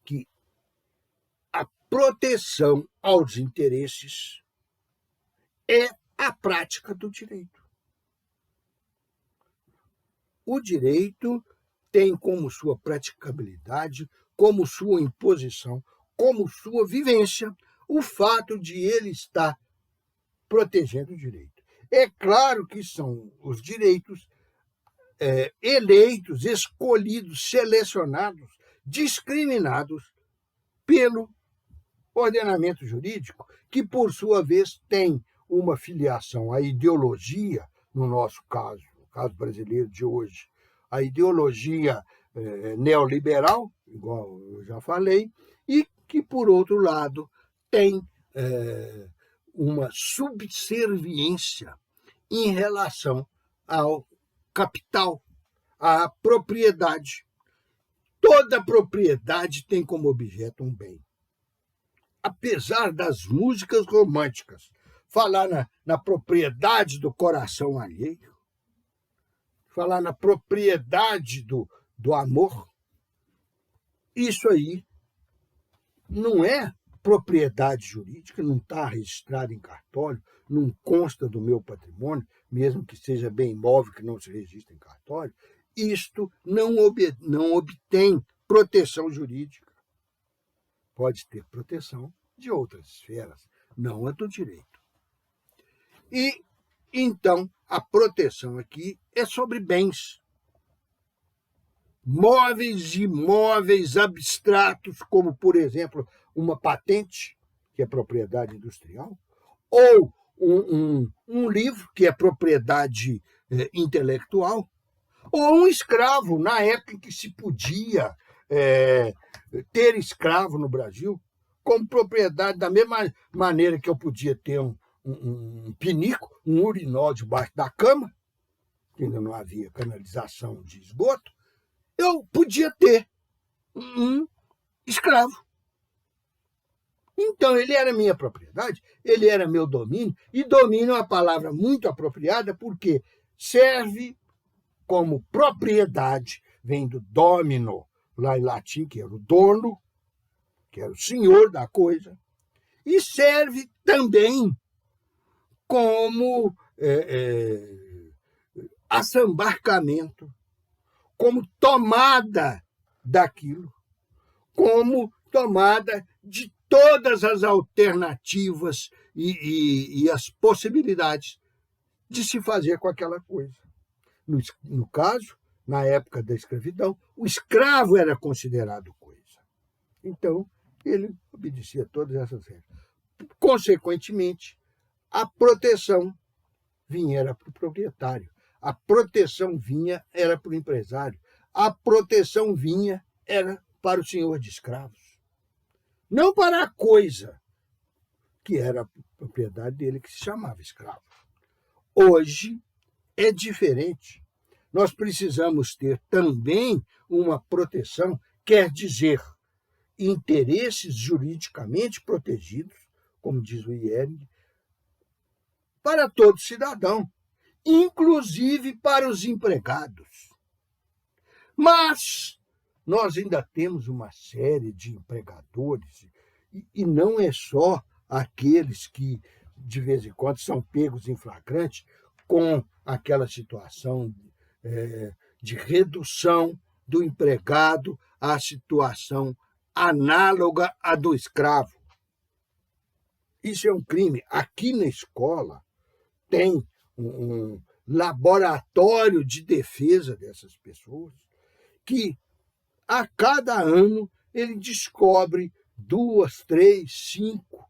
que a proteção aos interesses é a prática do direito. O direito tem como sua praticabilidade, como sua imposição, como sua vivência, o fato de ele estar protegendo o direito. É claro que são os direitos eleitos, escolhidos, selecionados, discriminados pelo ordenamento jurídico, que, por sua vez, tem uma filiação à ideologia, no nosso caso, no caso brasileiro de hoje, a ideologia neoliberal, igual eu já falei, e que, por outro lado, tem uma subserviência em relação ao capital, à propriedade. Toda propriedade tem como objeto um bem. Apesar das músicas românticas falar na propriedade do coração alheio, falar na propriedade do amor, isso aí não é propriedade jurídica, não está registrado em cartório, não consta do meu patrimônio, mesmo que seja bem imóvel que não se registra em cartório. Isto não obtém proteção jurídica. Pode ter proteção de outras esferas, não a do direito. E, então, a proteção aqui é sobre bens. Móveis e imóveis abstratos, como, por exemplo, uma patente, que é propriedade industrial, ou um livro, que é propriedade intelectual, ou um escravo, na época em que se podia ter escravo no Brasil, como propriedade, da mesma maneira que eu podia ter um pinico, um urinol debaixo da cama, que ainda não havia canalização de esgoto, eu podia ter um escravo. Então, ele era minha propriedade, ele era meu domínio, e domínio é uma palavra muito apropriada porque serve como propriedade, vem do domino, lá em latim, que era o dono, que era o senhor da coisa, e serve também como assambarcamento, como tomada daquilo, como tomada de todas as alternativas e as possibilidades de se fazer com aquela coisa. No caso, na época da escravidão, o escravo era considerado coisa. Então, ele obedecia a todas essas regras. Consequentemente, a proteção era para o proprietário, a proteção era para o empresário, a proteção era para o senhor de escravos. Não para a coisa, que era a propriedade dele, que se chamava escravo. Hoje é diferente. Nós precisamos ter também uma proteção, quer dizer, interesses juridicamente protegidos, como diz o IERG, para todo cidadão, inclusive para os empregados. Mas nós ainda temos uma série de empregadores, e não é só aqueles que, de vez em quando, são pegos em flagrante com aquela situação de redução do empregado à situação análoga à do escravo. Isso é um crime. Aqui na escola tem um laboratório de defesa dessas pessoas que, a cada ano, ele descobre 2, 3, 5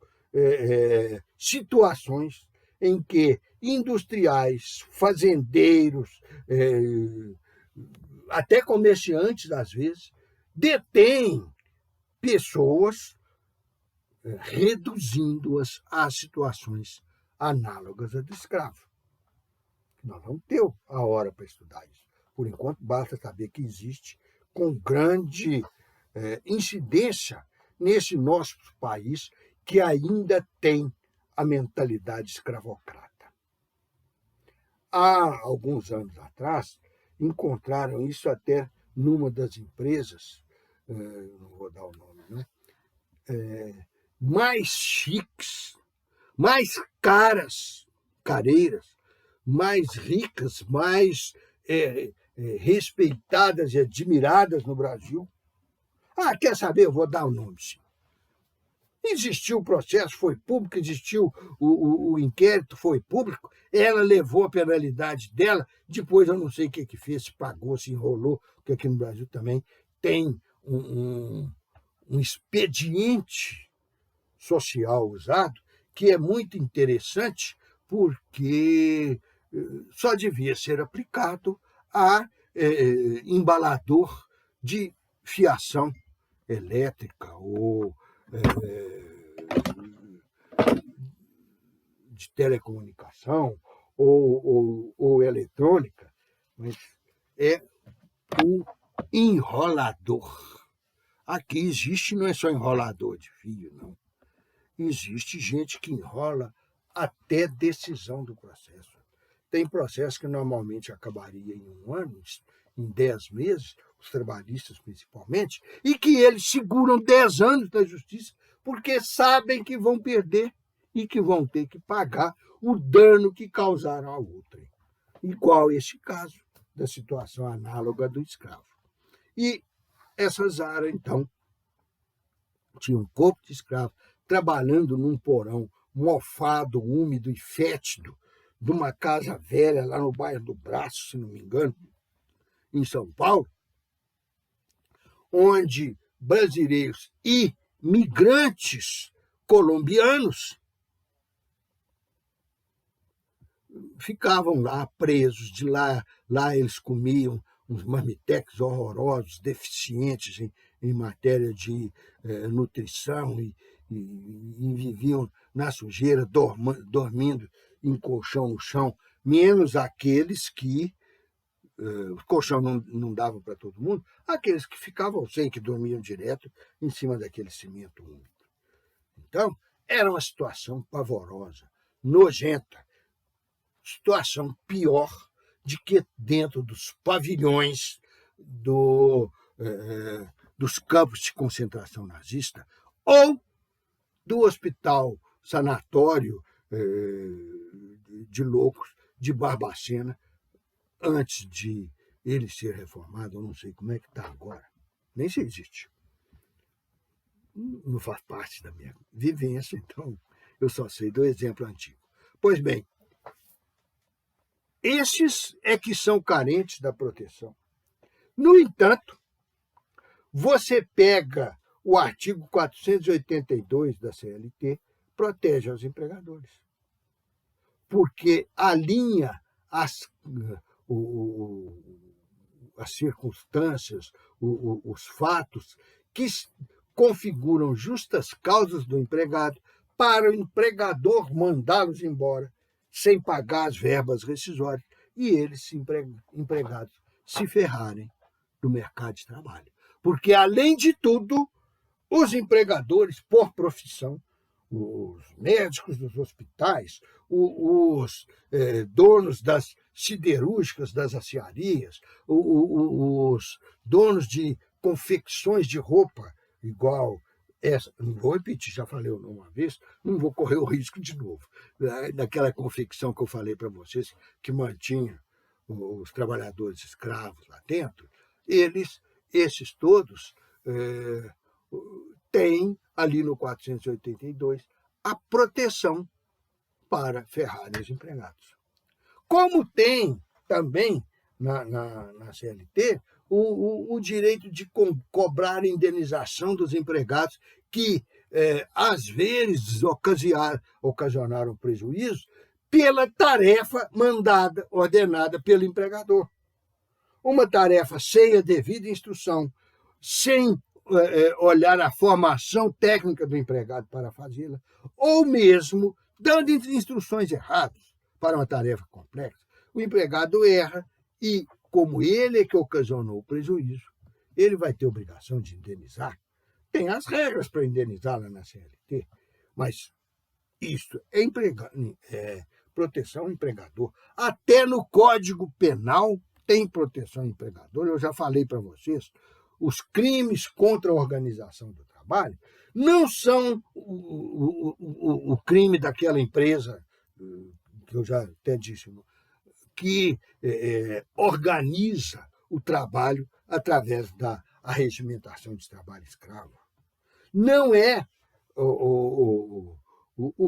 situações em que industriais, fazendeiros, até comerciantes, às vezes, detêm pessoas, reduzindo-as a situações análogas à do escravo. Nós vamos ter a hora para estudar isso. Por enquanto, basta saber que existe com grande incidência nesse nosso país, que ainda tem a mentalidade escravocrata. Há alguns anos atrás, encontraram isso até numa das empresas, não vou dar o nome, né? Mais chiques, mais careiras, mais ricas, mais respeitadas e admiradas no Brasil. Quer saber? Eu vou dar o nome, sim. Existiu o processo, foi público, existiu o inquérito, foi público, ela levou a penalidade dela, depois eu não sei o que fez, se pagou, se enrolou, porque aqui no Brasil também tem um expediente social usado, que é muito interessante, porque só devia ser aplicado a embalador de fiação elétrica ou de telecomunicação ou eletrônica, mas é o enrolador. Aqui existe, não é só enrolador de fio, não. Existe gente que enrola até decisão do processo. Tem processo que normalmente acabaria em 1 ano, em 10 meses, os trabalhistas principalmente, e que eles seguram 10 anos da justiça porque sabem que vão perder e que vão ter que pagar o dano que causaram ao outro. Igual esse caso da situação análoga do escravo. E essa Zara, então, tinha um corpo de escravo trabalhando num porão mofado, úmido e fétido de uma casa velha lá no bairro do Braço, se não me engano, em São Paulo, onde brasileiros e migrantes colombianos ficavam lá presos. De lá eles comiam uns marmitex horrorosos, deficientes em matéria de nutrição e viviam na sujeira, dormindo em colchão no chão, menos aqueles que o colchão não dava para todo mundo, aqueles que ficavam sem, que dormiam direto em cima daquele cimento úmido. Então, era uma situação pavorosa, nojenta, situação pior de que dentro dos pavilhões dos campos de concentração nazista ou do hospital sanatório de loucos de Barbacena, antes de ele ser reformado. Eu não sei como é que está agora, nem se existe. Não faz parte da minha vivência, então eu só sei do exemplo antigo. Pois bem, Estes é que são carentes da proteção. No entanto, você pega o artigo 482 da CLT, protege aos empregadores, porque alinha as circunstâncias, os fatos que configuram justas causas do empregado para o empregador mandá-los embora sem pagar as verbas rescisórias e eles, empregados, se ferrarem no mercado de trabalho. Porque, além de tudo, os empregadores, por profissão, os médicos dos hospitais, os donos das siderúrgicas, das aciarias, os donos de confecções de roupa, igual essa, não vou repetir, já falei uma vez, não vou correr o risco de novo. Daquela confecção que eu falei para vocês, que mantinha os trabalhadores escravos lá dentro, esses todos têm ali no 482 a proteção para ferrarem os empregados. Como tem também na CLT o direito de cobrar indenização dos empregados que, às vezes, ocasionaram prejuízo pela tarefa mandada, ordenada pelo empregador. Uma tarefa sem a devida instrução, sem olhar a formação técnica do empregado para fazê-la, ou mesmo dando instruções erradas para uma tarefa complexa, o empregado erra e, como ele é que ocasionou o prejuízo, ele vai ter obrigação de indenizar. Tem as regras para indenizar lá na CLT, mas isso é proteção ao empregador. Até no Código Penal tem proteção ao empregador. Eu já falei para vocês, os crimes contra a organização do trabalho não são o crime daquela empresa, que eu já até disse, que organiza o trabalho através da arregimentação de trabalho escravo. Não é o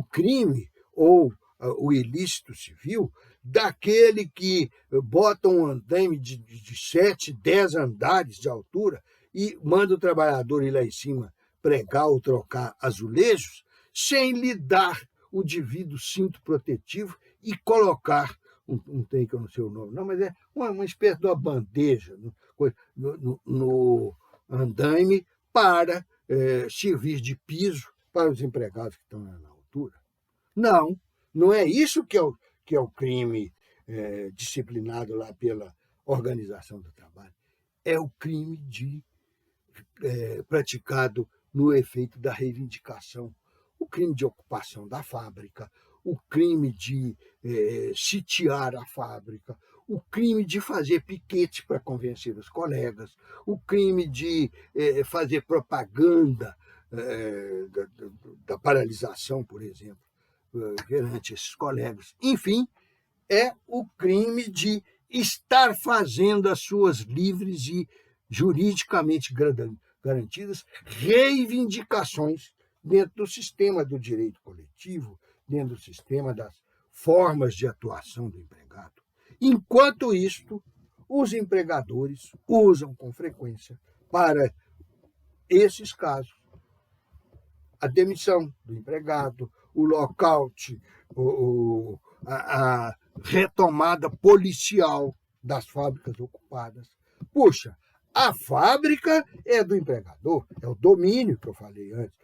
crime ou o ilícito civil daquele que bota um andaime de 7, 10 andares de altura e manda o trabalhador ir lá em cima pregar ou trocar azulejos sem lhe dar o devido cinto protetivo e colocar um trem que eu não sei o nome, não, mas é uma espécie de uma bandeja no andaime para servir de piso para os empregados que estão na altura. Não é isso que é o crime disciplinado lá pela Organização do Trabalho. É o crime praticado no efeito da reivindicação, o crime de ocupação da fábrica, o crime de sitiar a fábrica, o crime de fazer piquete para convencer os colegas, o crime de fazer propaganda da paralisação, por exemplo, perante esses colegas. Enfim, é o crime de estar fazendo as suas livres e juridicamente garantidas reivindicações dentro do sistema do direito coletivo, dentro do sistema das formas de atuação do empregado. Enquanto isto, os empregadores usam com frequência para esses casos a demissão do empregado, o lockout, a retomada policial das fábricas ocupadas. Puxa, a fábrica é do empregador, é o domínio que eu falei antes.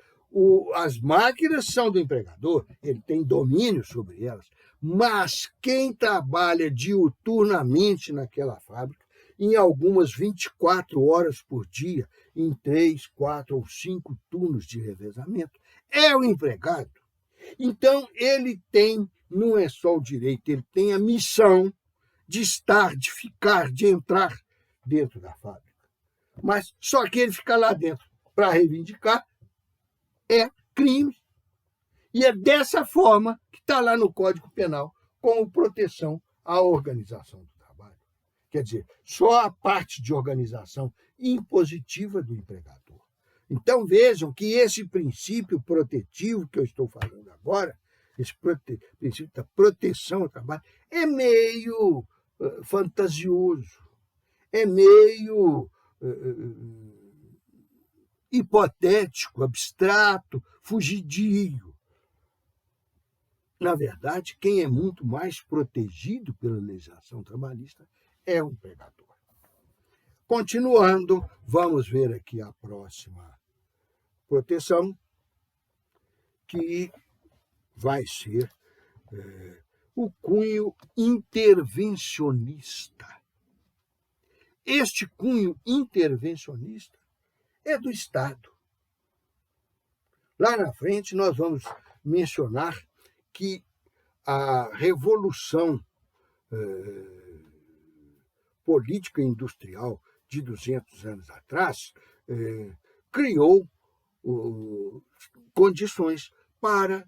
As máquinas são do empregador, ele tem domínio sobre elas, mas quem trabalha diuturnamente naquela fábrica, em algumas 24 horas por dia, em 3, 4 ou 5 turnos de revezamento, é o empregado. Então, ele tem, não é só o direito, ele tem a missão de estar, de ficar, de entrar dentro da fábrica. Mas só que ele ficar lá dentro para reivindicar é crime. E é dessa forma que está lá no Código Penal, como proteção à organização do trabalho. Quer dizer, só a parte de organização impositiva do empregador. Então, vejam que esse princípio protetivo que eu estou falando agora esse princípio da proteção ao trabalho, é meio fantasioso, é meio hipotético, abstrato, fugidio. Na verdade, quem é muito mais protegido pela legislação trabalhista é o empregador. Continuando, vamos ver aqui a próxima proteção, que vai ser o cunho intervencionista. Este cunho intervencionista é do Estado. Lá na frente, nós vamos mencionar que a revolução política industrial de 200 anos atrás criou condições para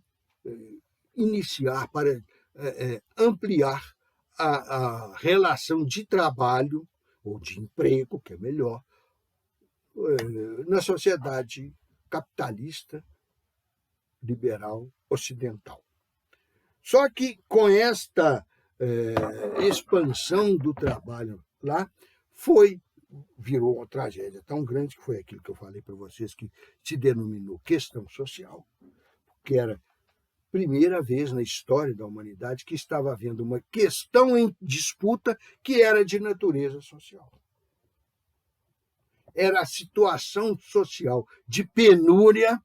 iniciar, para ampliar a relação de trabalho, ou de emprego, que é melhor, na sociedade capitalista, liberal, ocidental. Só que com esta expansão do trabalho lá, virou uma tragédia tão grande, que foi aquilo que eu falei para vocês, que se denominou questão social, que era a primeira vez na história da humanidade que estava havendo uma questão em disputa que era de natureza social. Era a situação social de penúria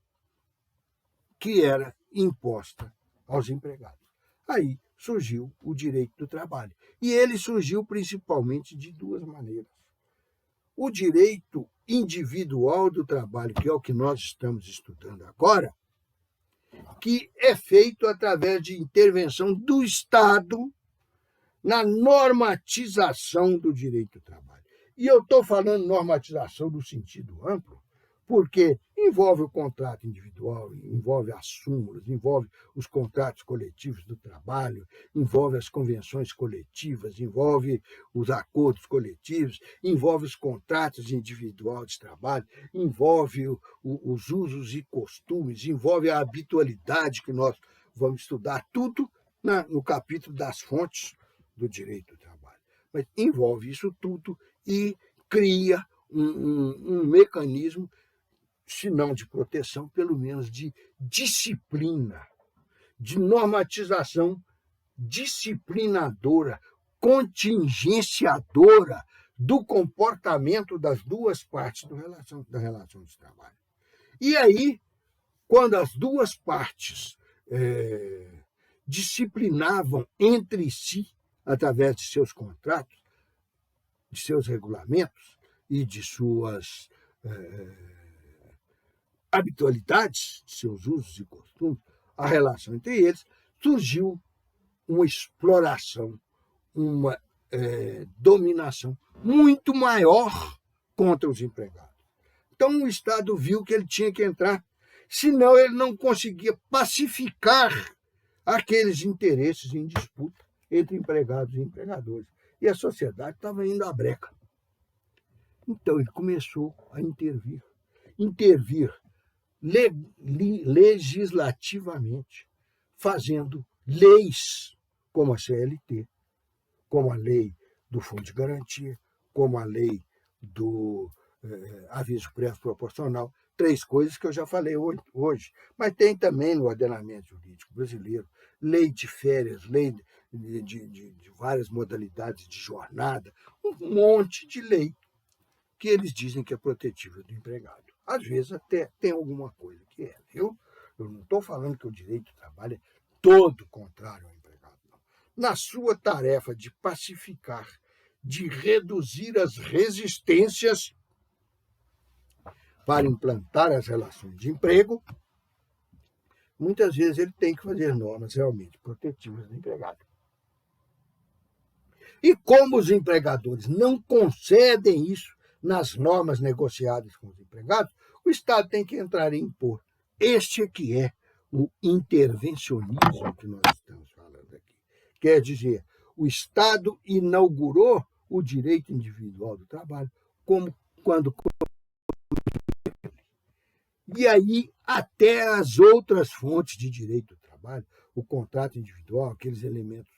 que era imposta aos empregados. Aí surgiu o direito do trabalho. E ele surgiu principalmente de duas maneiras. O direito individual do trabalho, que é o que nós estamos estudando agora, que é feito através de intervenção do Estado na normatização do direito do trabalho. E eu estou falando normatização no sentido amplo, porque envolve o contrato individual, envolve as súmulas, envolve os contratos coletivos do trabalho, envolve as convenções coletivas, envolve os acordos coletivos, envolve os contratos individuais de trabalho, envolve os usos e costumes, envolve a habitualidade, que nós vamos estudar tudo no capítulo das fontes do direito do trabalho. Mas envolve isso tudo e cria um mecanismo, se não de proteção, pelo menos de disciplina, de normatização disciplinadora, contingenciadora do comportamento das duas partes da relação de trabalho. E aí, quando as duas partes disciplinavam entre si, através de seus contratos, de seus regulamentos e de suas habitualidades, de seus usos e costumes, a relação entre eles, surgiu uma exploração, uma dominação muito maior contra os empregados. Então o Estado viu que ele tinha que entrar, senão ele não conseguia pacificar aqueles interesses em disputa entre empregados e empregadores. E a sociedade estava indo à breca. Então ele começou a intervir legislativamente, fazendo leis como a CLT, como a lei do Fundo de Garantia, como a lei do aviso prévio proporcional, 3 coisas que eu já falei hoje. Mas tem também no ordenamento jurídico brasileiro lei de férias, lei de várias modalidades de jornada, um monte de lei que eles dizem que é protetiva do empregado. Às vezes até tem alguma coisa que é, viu? Eu não estou falando que o direito do trabalho é todo contrário ao empregado, não. Na sua tarefa de pacificar, de reduzir as resistências para implantar as relações de emprego, muitas vezes ele tem que fazer normas realmente protetivas do empregado. E como os empregadores não concedem isso nas normas negociadas com os empregados, o Estado tem que entrar e impor. Este é que é o intervencionismo que nós estamos falando aqui. Quer dizer, o Estado inaugurou o direito individual do trabalho quando e aí até as outras fontes de direito do trabalho. trabalho, o contrato individual, aqueles elementos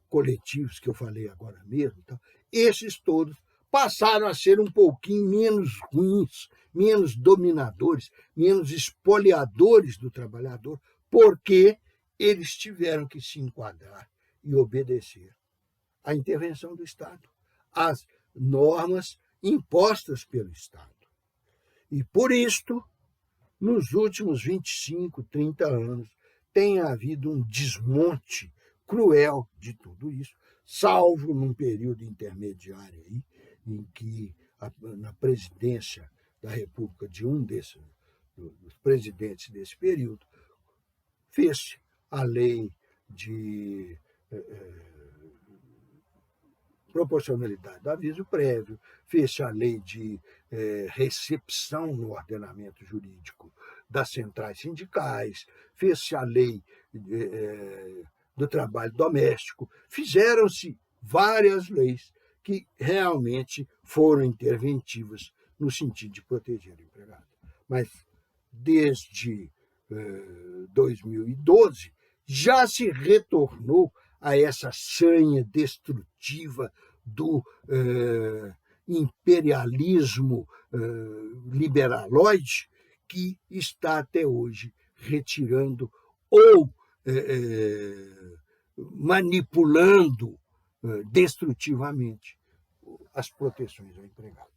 coletivos que eu falei agora mesmo, então, esses todos passaram a ser um pouquinho menos ruins, menos dominadores, menos espoliadores do trabalhador, porque eles tiveram que se enquadrar e obedecer à intervenção do Estado, às normas impostas pelo Estado. E por isto, nos últimos 25, 30 anos, tem havido um desmonte cruel de tudo isso, salvo num período intermediário aí, em que, na presidência da República de um dos presidentes desse período, fez a lei de proporcionalidade do aviso prévio, fez a lei de recepção no ordenamento jurídico das centrais sindicais, fez a lei do trabalho doméstico, fizeram-se várias leis que realmente foram interventivas no sentido de proteger o empregado. Mas desde 2012 já se retornou a essa sanha destrutiva do imperialismo liberaloide que está até hoje retirando ou manipulando destrutivamente as proteções ao empregado.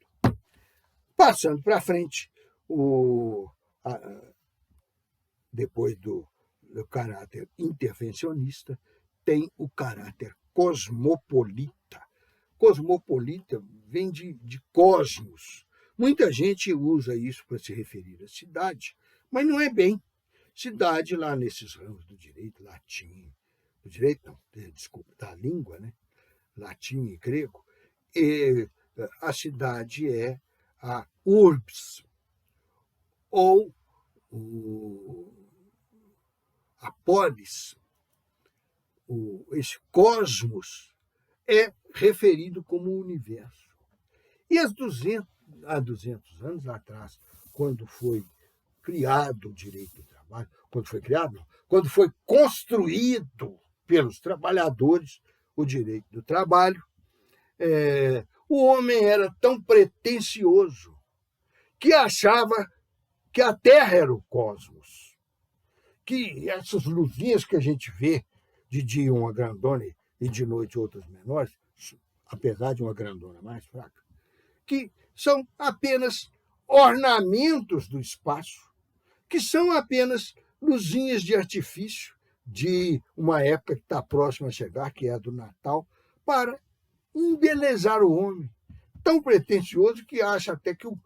Passando para frente, depois do caráter intervencionista, tem o caráter cosmopolita. Cosmopolita vem de cosmos. Muita gente usa isso para se referir à cidade, mas não é bem. Cidade, lá nesses ramos do direito, latim, do direito não, desculpa, da língua, né? Latim e grego, e a cidade é a urbs, ou a polis. Esse cosmos é referido como universo. E há 200 anos atrás, quando foi criado o direito do trabalho, quando foi construído pelos trabalhadores o direito do trabalho, o homem era tão pretensioso que achava que a Terra era o cosmos, que essas luzinhas que a gente vê, de dia uma grandona e de noite outras menores, apesar de uma grandona mais fraca, que são apenas ornamentos do espaço, que são apenas luzinhas de artifício de uma época que está próxima a chegar, que é a do Natal, para embelezar o homem. Tão pretensioso que acha até que o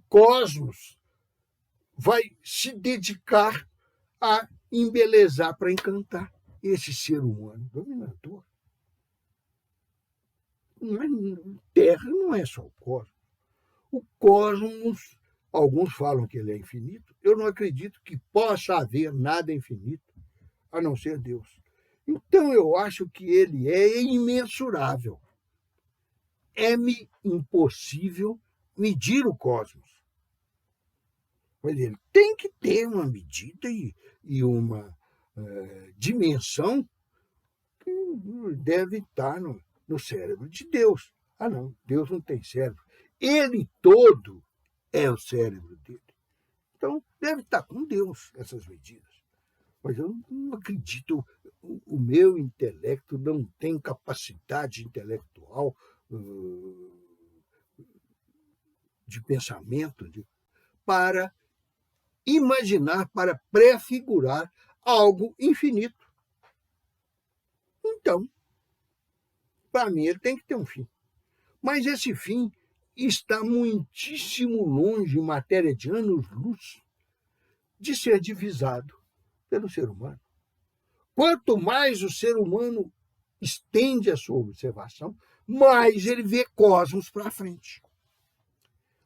cosmos vai se dedicar a embelezar para encantar esse ser humano dominador. Terra não é só o cosmos. O cosmos, alguns falam que ele é infinito. Eu não acredito que possa haver nada infinito, a não ser Deus. Então eu acho que ele é imensurável. É-me impossível medir o cosmos. Mas ele tem que ter uma medida e uma dimensão que deve estar no cérebro de Deus. Ah, não, Deus não tem cérebro. Ele todo é o cérebro dele. Então, deve estar com Deus essas medidas. Mas eu não acredito, o meu intelecto não tem capacidade intelectual de pensamento para imaginar, para prefigurar algo infinito. Então, para mim, ele tem que ter um fim. Mas esse fim está muitíssimo longe, em matéria de anos-luz, de ser divisado pelo ser humano. Quanto mais o ser humano estende a sua observação, mais ele vê cosmos para frente.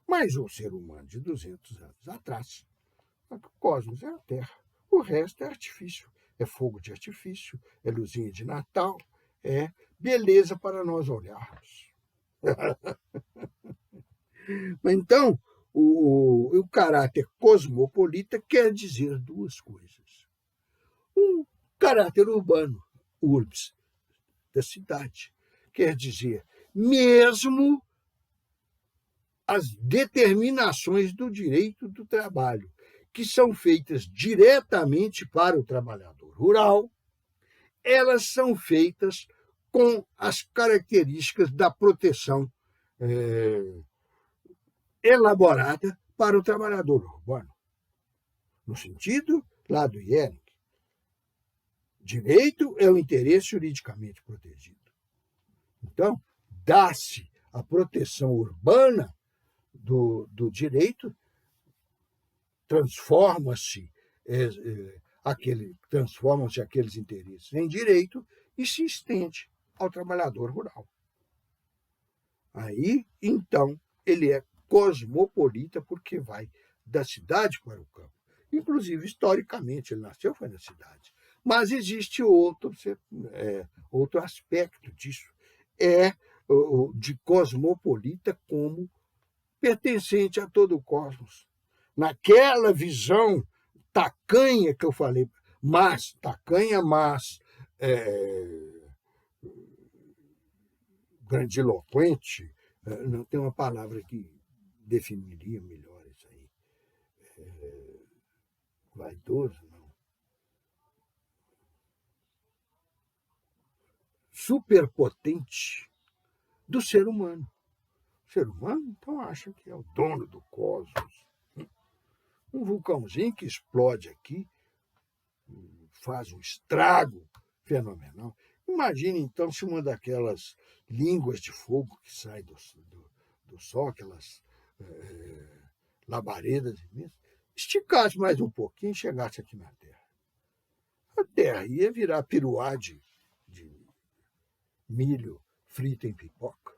Mas o ser humano de 200 anos atrás, o cosmos é a Terra. O resto é artifício. É fogo de artifício, é luzinha de Natal, é beleza para nós olharmos. Então, o caráter cosmopolita quer dizer duas coisas. um caráter urbano, urbs, da cidade. Quer dizer, mesmo as determinações do direito do trabalho, que são feitas diretamente para o trabalhador rural, elas são feitas com as características da proteção elaborada para o trabalhador urbano. No sentido lá do IERIC, direito é o interesse juridicamente protegido. Então, dá-se a proteção urbana do direito, transformam-se aqueles interesses em direito e se estende ao trabalhador rural. Aí, então, ele é cosmopolita porque vai da cidade para o campo. Inclusive, historicamente, ele nasceu foi na cidade. Mas existe outro aspecto disso, o de cosmopolita como pertencente a todo o cosmos. Naquela visão tacanha que eu falei, tacanha, mas grandiloquente, não tem uma palavra que definiria melhor isso aí. Vaidoso, não. Superpotente do ser humano. O ser humano, então, acha que é o dono do cosmos. Um vulcãozinho que explode aqui faz um estrago fenomenal. Imagine, então, se uma daquelas línguas de fogo que sai do Sol, aquelas labaredas imensas, esticasse mais um pouquinho e chegasse aqui na Terra. A Terra ia virar piruá de milho frito em pipoca.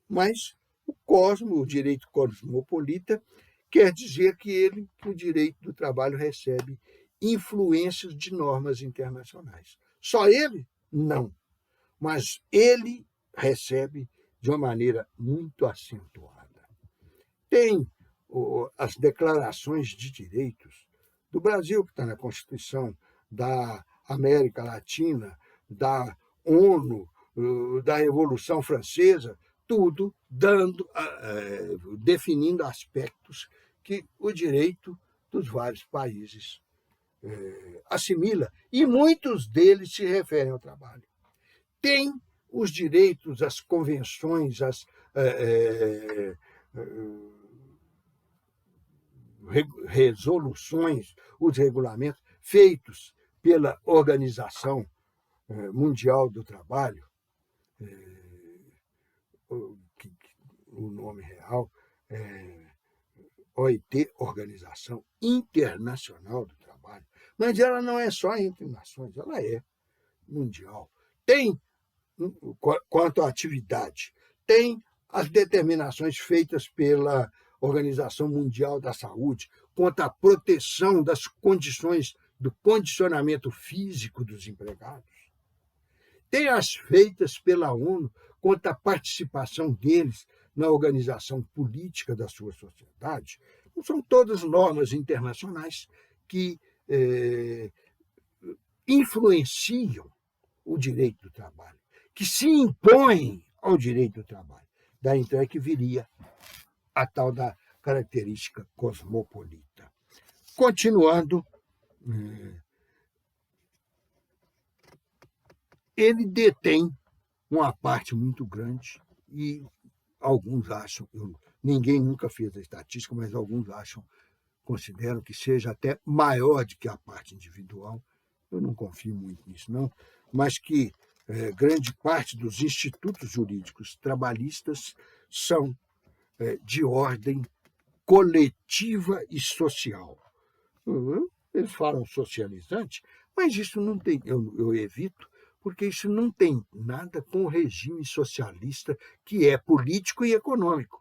Mas o direito cosmopolita, quer dizer que o direito do trabalho recebe influências de normas internacionais. Só ele? Não. Mas ele recebe de uma maneira muito acentuada. Tem as declarações de direitos do Brasil, que está na Constituição, da América Latina, da ONU, da Revolução Francesa, tudo definindo aspectos que o direito dos vários países assimila, e muitos deles se referem ao trabalho. Tem os direitos, as convenções, as resoluções, os regulamentos feitos pela Organização Mundial do Trabalho, o nome real é OIT, Organização Internacional do Trabalho, mas ela não é só entre nações, ela é mundial. Tem, quanto à atividade, tem as determinações feitas pela Organização Mundial da Saúde quanto à proteção das condições do condicionamento físico dos empregados. Tem as feitas pela ONU quanto à participação deles na organização política da sua sociedade. Não são todas normas internacionais que influenciam o direito do trabalho, que se impõem ao direito do trabalho. Daí, então, é que viria a tal da característica cosmopolita. Continuando, ele detém uma parte muito grande e alguns acham, ninguém nunca fez a estatística, mas alguns consideram que seja até maior do que a parte individual. Eu não confio muito nisso, não, mas que grande parte dos institutos jurídicos trabalhistas são de ordem coletiva e social. Eles falam socializante, mas isso não tem, eu evito, porque isso não tem nada com o regime socialista, que é político e econômico.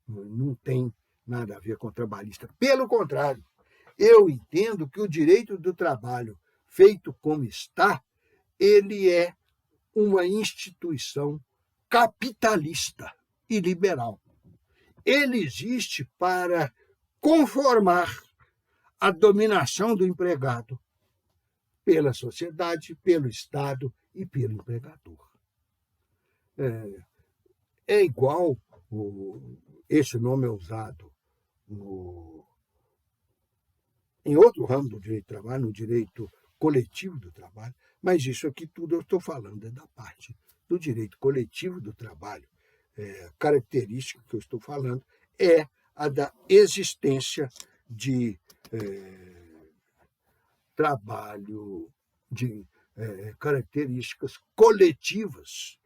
Não tem nada a ver com o trabalhista. Pelo contrário, eu entendo que o direito do trabalho, feito como está, ele é uma instituição capitalista e liberal. Ele existe para conformar a dominação do empregado pela sociedade, pelo Estado e pelo empregador. É igual, esse nome é usado em outro ramo do direito do trabalho, no direito coletivo do trabalho, mas isso aqui tudo eu estou falando é da parte do direito coletivo do trabalho. A característica que eu estou falando é a da existência de trabalho, de características coletivas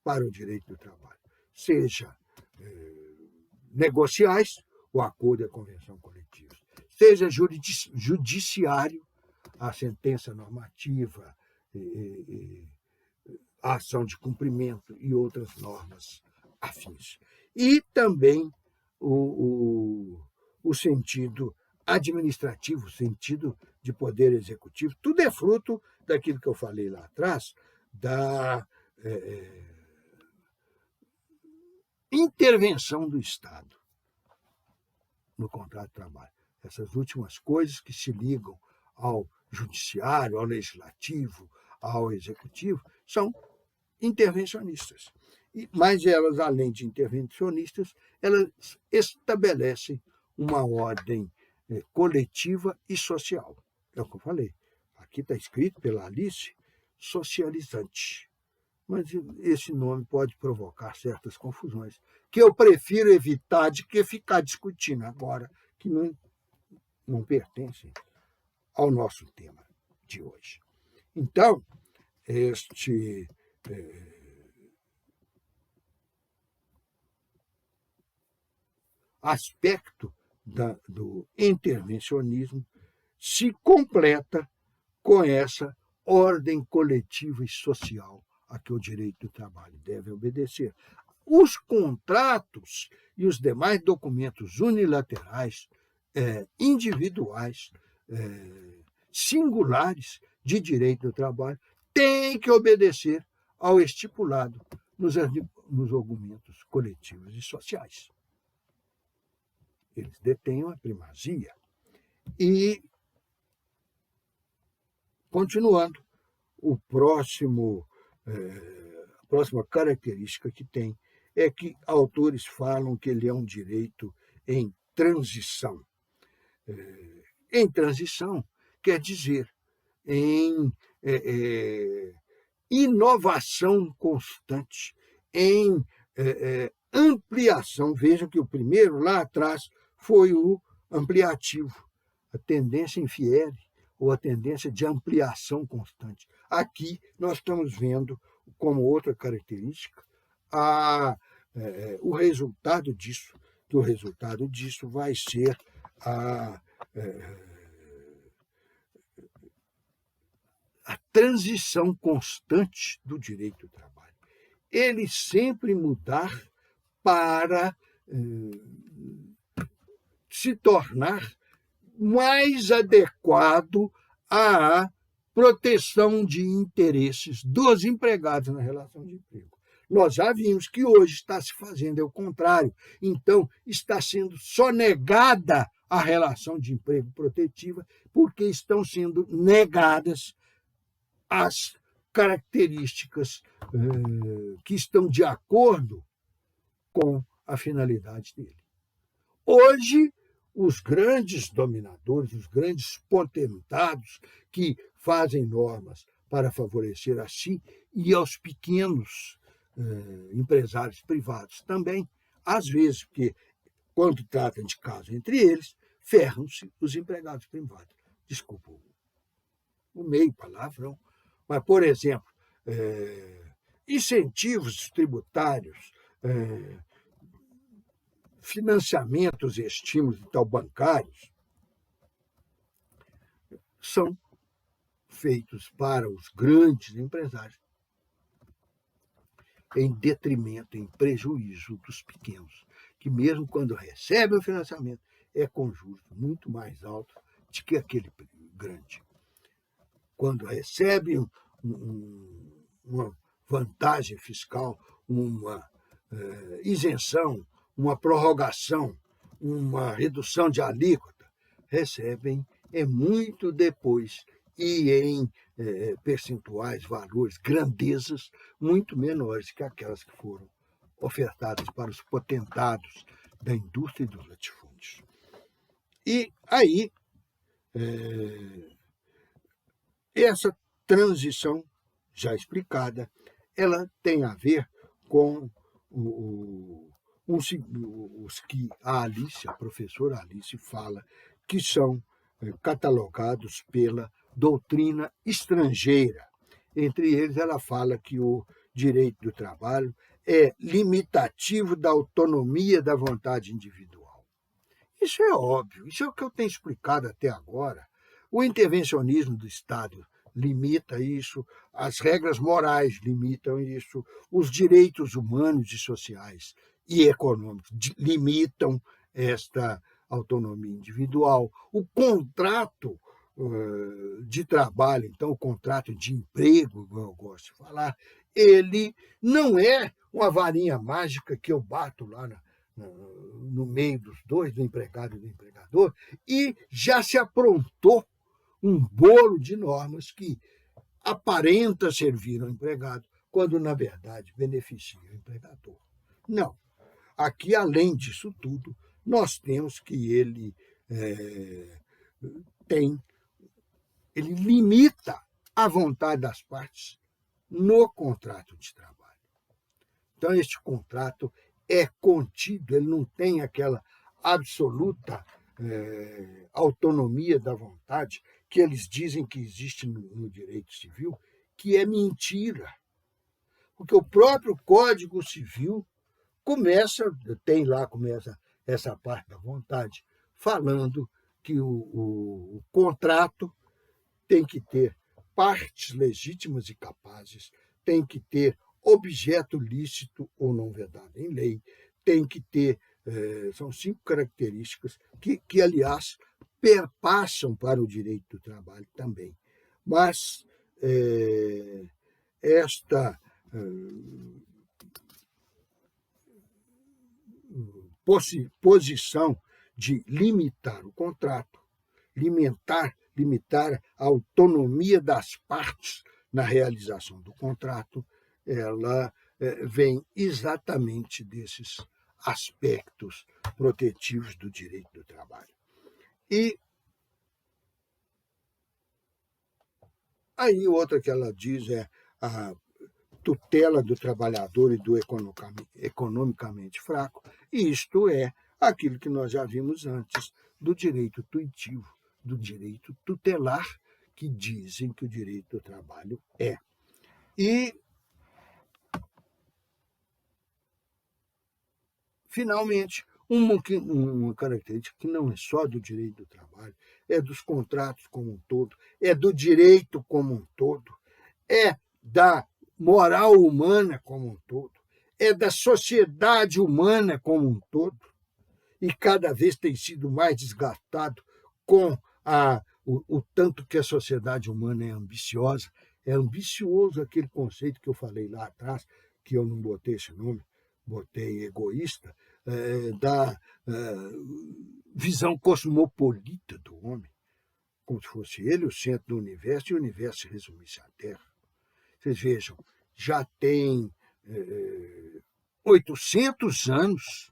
para o direito do trabalho, seja negociais, o acordo e a convenção coletiva, seja judiciário, a sentença normativa, a ação de cumprimento e outras normas afins. E também o sentido administrativo, o sentido de poder executivo, tudo é fruto daquilo que eu falei lá atrás, da intervenção do Estado no contrato de trabalho. Essas últimas coisas que se ligam ao judiciário, ao legislativo, ao executivo, são intervencionistas. Mas elas, além de intervencionistas, elas estabelecem uma ordem coletiva e social. É o que eu falei. Aqui está escrito pela Alice, socializante. Mas esse nome pode provocar certas confusões, que eu prefiro evitar de que ficar discutindo agora, que não pertencem ao nosso tema de hoje. Então, este aspecto do intervencionismo se completa com essa ordem coletiva e social a que o direito do trabalho deve obedecer. Os contratos e os demais documentos unilaterais, individuais, singulares de direito do trabalho têm que obedecer ao estipulado nos argumentos coletivos e sociais. Eles detêm a primazia. E, continuando, a próxima característica que tem é que autores falam que ele é um direito em transição. Em transição quer dizer em inovação constante, em ampliação. Vejam que o primeiro, lá atrás, foi o ampliativo, a tendência infiere, ou a tendência de ampliação constante. Aqui nós estamos vendo, como outra característica, o resultado disso, que o resultado disso vai ser a transição constante do direito do trabalho. Ele sempre mudar para se tornar mais adequado à proteção de interesses dos empregados na relação de emprego. Nós já vimos que hoje está se fazendo o contrário. Então, está sendo sonegada a relação de emprego protetiva porque estão sendo negadas as características que estão de acordo com a finalidade dele. Hoje, os grandes dominadores, os grandes potentados que fazem normas para favorecer a si e aos pequenos empresários privados também, às vezes, porque quando tratam de caso entre eles, ferram-se os empregados privados. Desculpa o meio palavrão, mas, por exemplo, incentivos tributários, financiamentos e estímulos bancários são feitos para os grandes empresários em detrimento, em prejuízo dos pequenos, que mesmo quando recebem o financiamento é com juros muito mais altos do que aquele grande. Quando recebem uma vantagem fiscal, uma isenção, uma prorrogação, uma redução de alíquota, recebem é muito depois e em percentuais, valores, grandezas muito menores que aquelas que foram ofertadas para os potentados da indústria e dos latifúndios. E aí, essa transição, já explicada, ela tem a ver com os que a Alice, a professora Alice, fala que são catalogados pela doutrina estrangeira. Entre eles, ela fala que o direito do trabalho é limitativo da autonomia da vontade individual. Isso é óbvio, isso é o que eu tenho explicado até agora. O intervencionismo do Estado limita isso, as regras morais limitam isso, os direitos humanos e sociais e econômicos limitam esta autonomia individual. O contrato de trabalho, então, o contrato de emprego, como eu gosto de falar, ele não é uma varinha mágica que eu bato lá no meio dos dois, do empregado e do empregador, e já se aprontou um bolo de normas que aparenta servir ao empregado, quando, na verdade, beneficia o empregador. Não. Aqui, além disso tudo, nós temos que ele limita a vontade das partes no contrato de trabalho. Então, este contrato é contido, ele não tem aquela absoluta autonomia da vontade que eles dizem que existe no direito civil, que é mentira. Porque o próprio Código Civil começa essa parte da vontade, falando que o contrato tem que ter partes legítimas e capazes, tem que ter objeto lícito ou não vedado em lei, tem que ter, são 5 características que, aliás, perpassam para o direito do trabalho também. Mas esta posição de limitar o contrato, limitar a autonomia das partes na realização do contrato, ela vem exatamente desses aspectos protetivos do direito do trabalho. E aí outra que ela diz é a tutela do trabalhador e do economicamente fraco, e isto é aquilo que nós já vimos antes do direito tuitivo, do direito tutelar, que dizem que o direito do trabalho é. E, finalmente, uma característica que não é só do direito do trabalho, é dos contratos como um todo, é do direito como um todo, é da moral humana como um todo, é da sociedade humana como um todo, e cada vez tem sido mais desgastado com o tanto que a sociedade humana é ambiciosa. É ambicioso aquele conceito que eu falei lá atrás, que eu não botei esse nome, botei egoísta, da visão cosmopolita do homem, como se fosse ele o centro do universo e o universo se resumisse à Terra. Vocês vejam, já tem 800 anos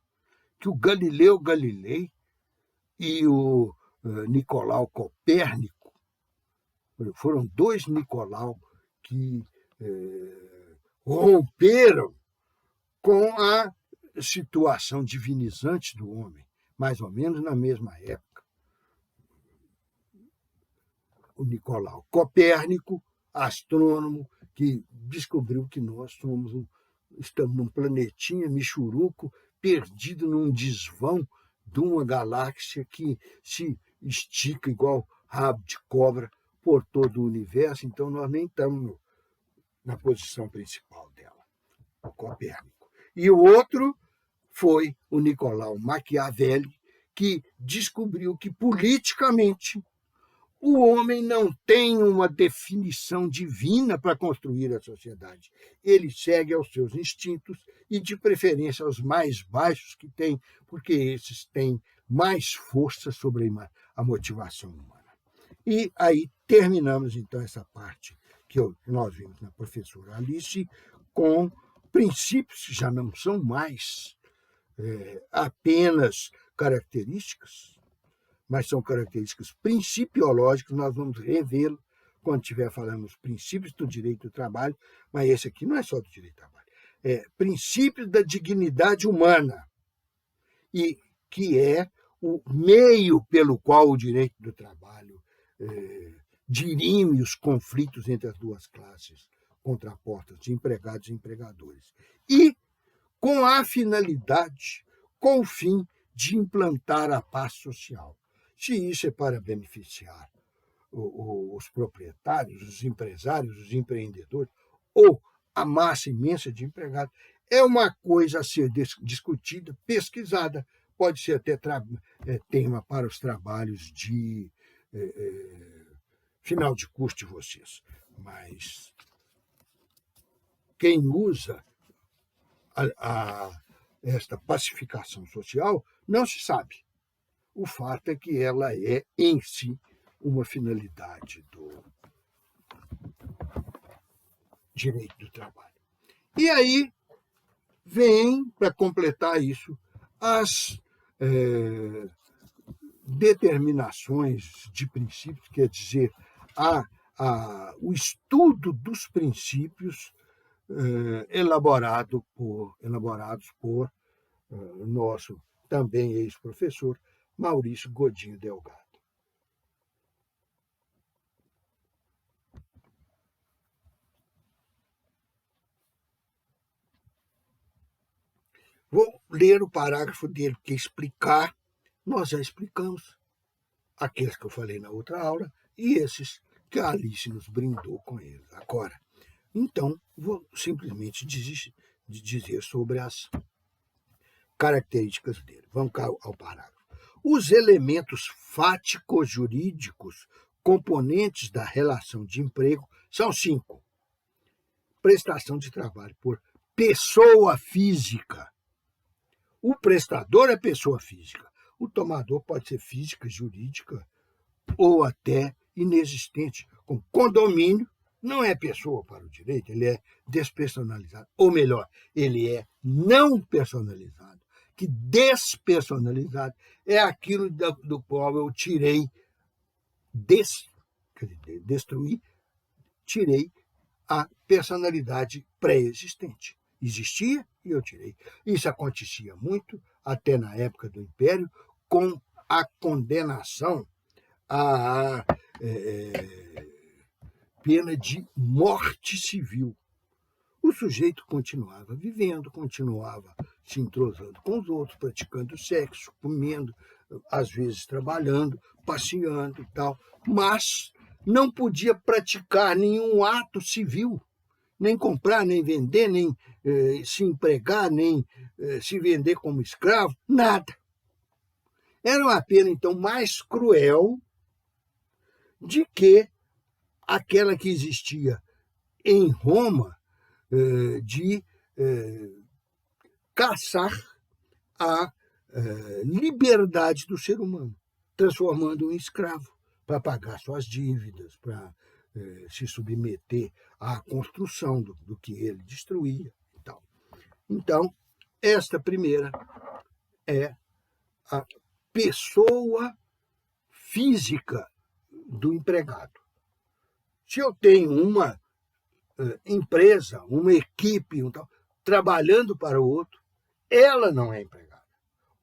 que o Galileu Galilei e o Nicolau Copérnico, foram 2 Nicolau que romperam com a situação divinizante do homem, mais ou menos na mesma época. O Nicolau Copérnico, astrônomo, que descobriu que nós estamos num planetinha michuruco, perdido num desvão de uma galáxia que se estica igual rabo de cobra por todo o universo, então nós nem estamos na posição principal dela, o Copérnico. E o outro foi o Nicolau Maquiavelli, que descobriu que politicamente o homem não tem uma definição divina para construir a sociedade. Ele segue aos seus instintos e, de preferência, aos mais baixos que tem, porque esses têm mais força sobre a motivação humana. E aí terminamos, então, essa parte que nós vimos na professora Alice com princípios que já não são mais apenas características, mas são características principiológicas. Nós vamos revê-lo quando estiver falando os princípios do direito do trabalho, mas esse aqui não é só do direito do trabalho, é princípios da dignidade humana, e que é o meio pelo qual o direito do trabalho dirime os conflitos entre as duas classes contrapostas de empregados e empregadores. E com a finalidade, com o fim de implantar a paz social. Se isso é para beneficiar os proprietários, os empresários, os empreendedores, ou a massa imensa de empregados, é uma coisa a ser discutida, pesquisada, pode ser até tema para os trabalhos de final de curso de vocês. Mas quem usa esta pacificação social não se sabe. O fato é que ela é, em si, uma finalidade do direito do trabalho. E aí vem, para completar isso, as determinações de princípios, quer dizer, o estudo dos princípios elaborados por nosso também ex-professor Maurício Godinho Delgado. Vou ler o parágrafo dele, porque explicar, nós já explicamos aqueles que eu falei na outra aula e esses que a Alice nos brindou com eles agora. Então, vou simplesmente dizer sobre as características dele. Vamos cá ao parágrafo. Os elementos fático-jurídicos componentes da relação de emprego são 5. Prestação de trabalho por pessoa física. O prestador é pessoa física. O tomador pode ser física, jurídica ou até inexistente. Com condomínio, não é pessoa para o direito, ele é despersonalizado. Ou melhor, ele é não personalizado. Que despersonalizado é aquilo do qual eu tirei a personalidade pré-existente. Existia e eu tirei. Isso acontecia muito, até na época do Império, com a condenação à pena de morte civil. O sujeito continuava vivendo, continuava se entrosando com os outros, praticando sexo, comendo, às vezes trabalhando, passeando e tal, mas não podia praticar nenhum ato civil, nem comprar, nem vender, nem se empregar, nem se vender como escravo, nada. Era uma pena, então, mais cruel de que aquela que existia em Roma, de caçar a liberdade do ser humano, transformando-o em escravo para pagar suas dívidas, para se submeter à construção do que ele destruía e tal. Então, esta primeira é a pessoa física do empregado. Se eu tenho uma empresa, uma equipe, trabalhando para o outro, ela não é empregada.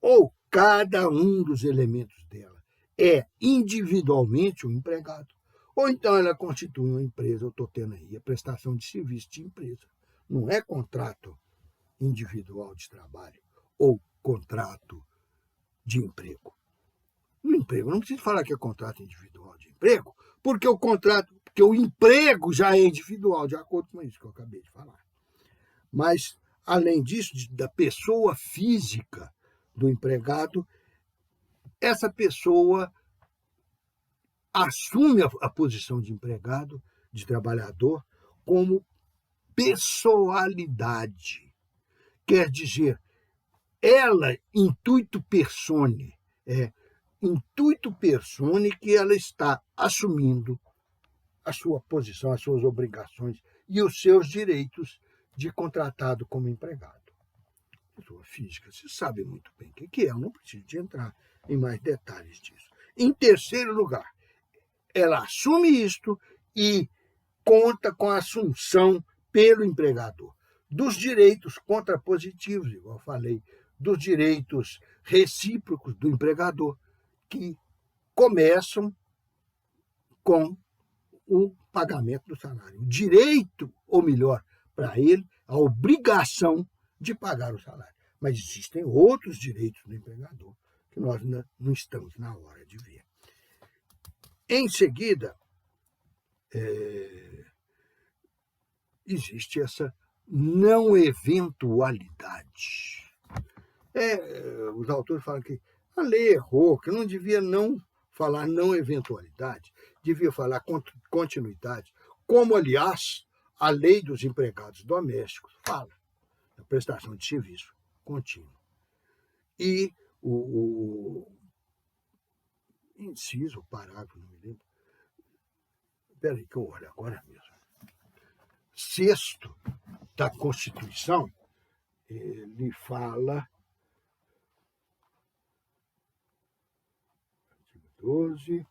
Ou cada um dos elementos dela é individualmente um empregado. Ou então ela constitui uma empresa, eu estou tendo aí a prestação de serviço de empresa. Não é contrato individual de trabalho ou contrato de emprego. No emprego, não preciso falar que é contrato individual de emprego, porque o emprego já é individual, de acordo com isso que eu acabei de falar. Mas, além disso, da pessoa física do empregado, essa pessoa assume a posição de empregado, de trabalhador, como pessoalidade. Quer dizer, ela, intuito persone, intuito persone que ela está assumindo a sua posição, as suas obrigações e os seus direitos de contratado como empregado. Pessoa física, você sabe muito bem o que é, eu não preciso de entrar em mais detalhes disso. Em terceiro lugar, ela assume isto e conta com a assunção pelo empregador dos direitos contrapositivos, igual eu falei, dos direitos recíprocos do empregador, que começam com o pagamento do salário. O direito, ou melhor, para ele, a obrigação de pagar o salário. Mas existem outros direitos do empregador que nós não estamos na hora de ver. Em seguida, existe essa não eventualidade. Os autores falam que a lei errou, que não devia não falar não eventualidade, devia falar continuidade, como, aliás, a lei dos empregados domésticos fala, da prestação de serviço contínuo. E o inciso, o parágrafo, não me lembro. Espera aí que eu olho agora mesmo. Sexto da Constituição, ele fala, artigo 12,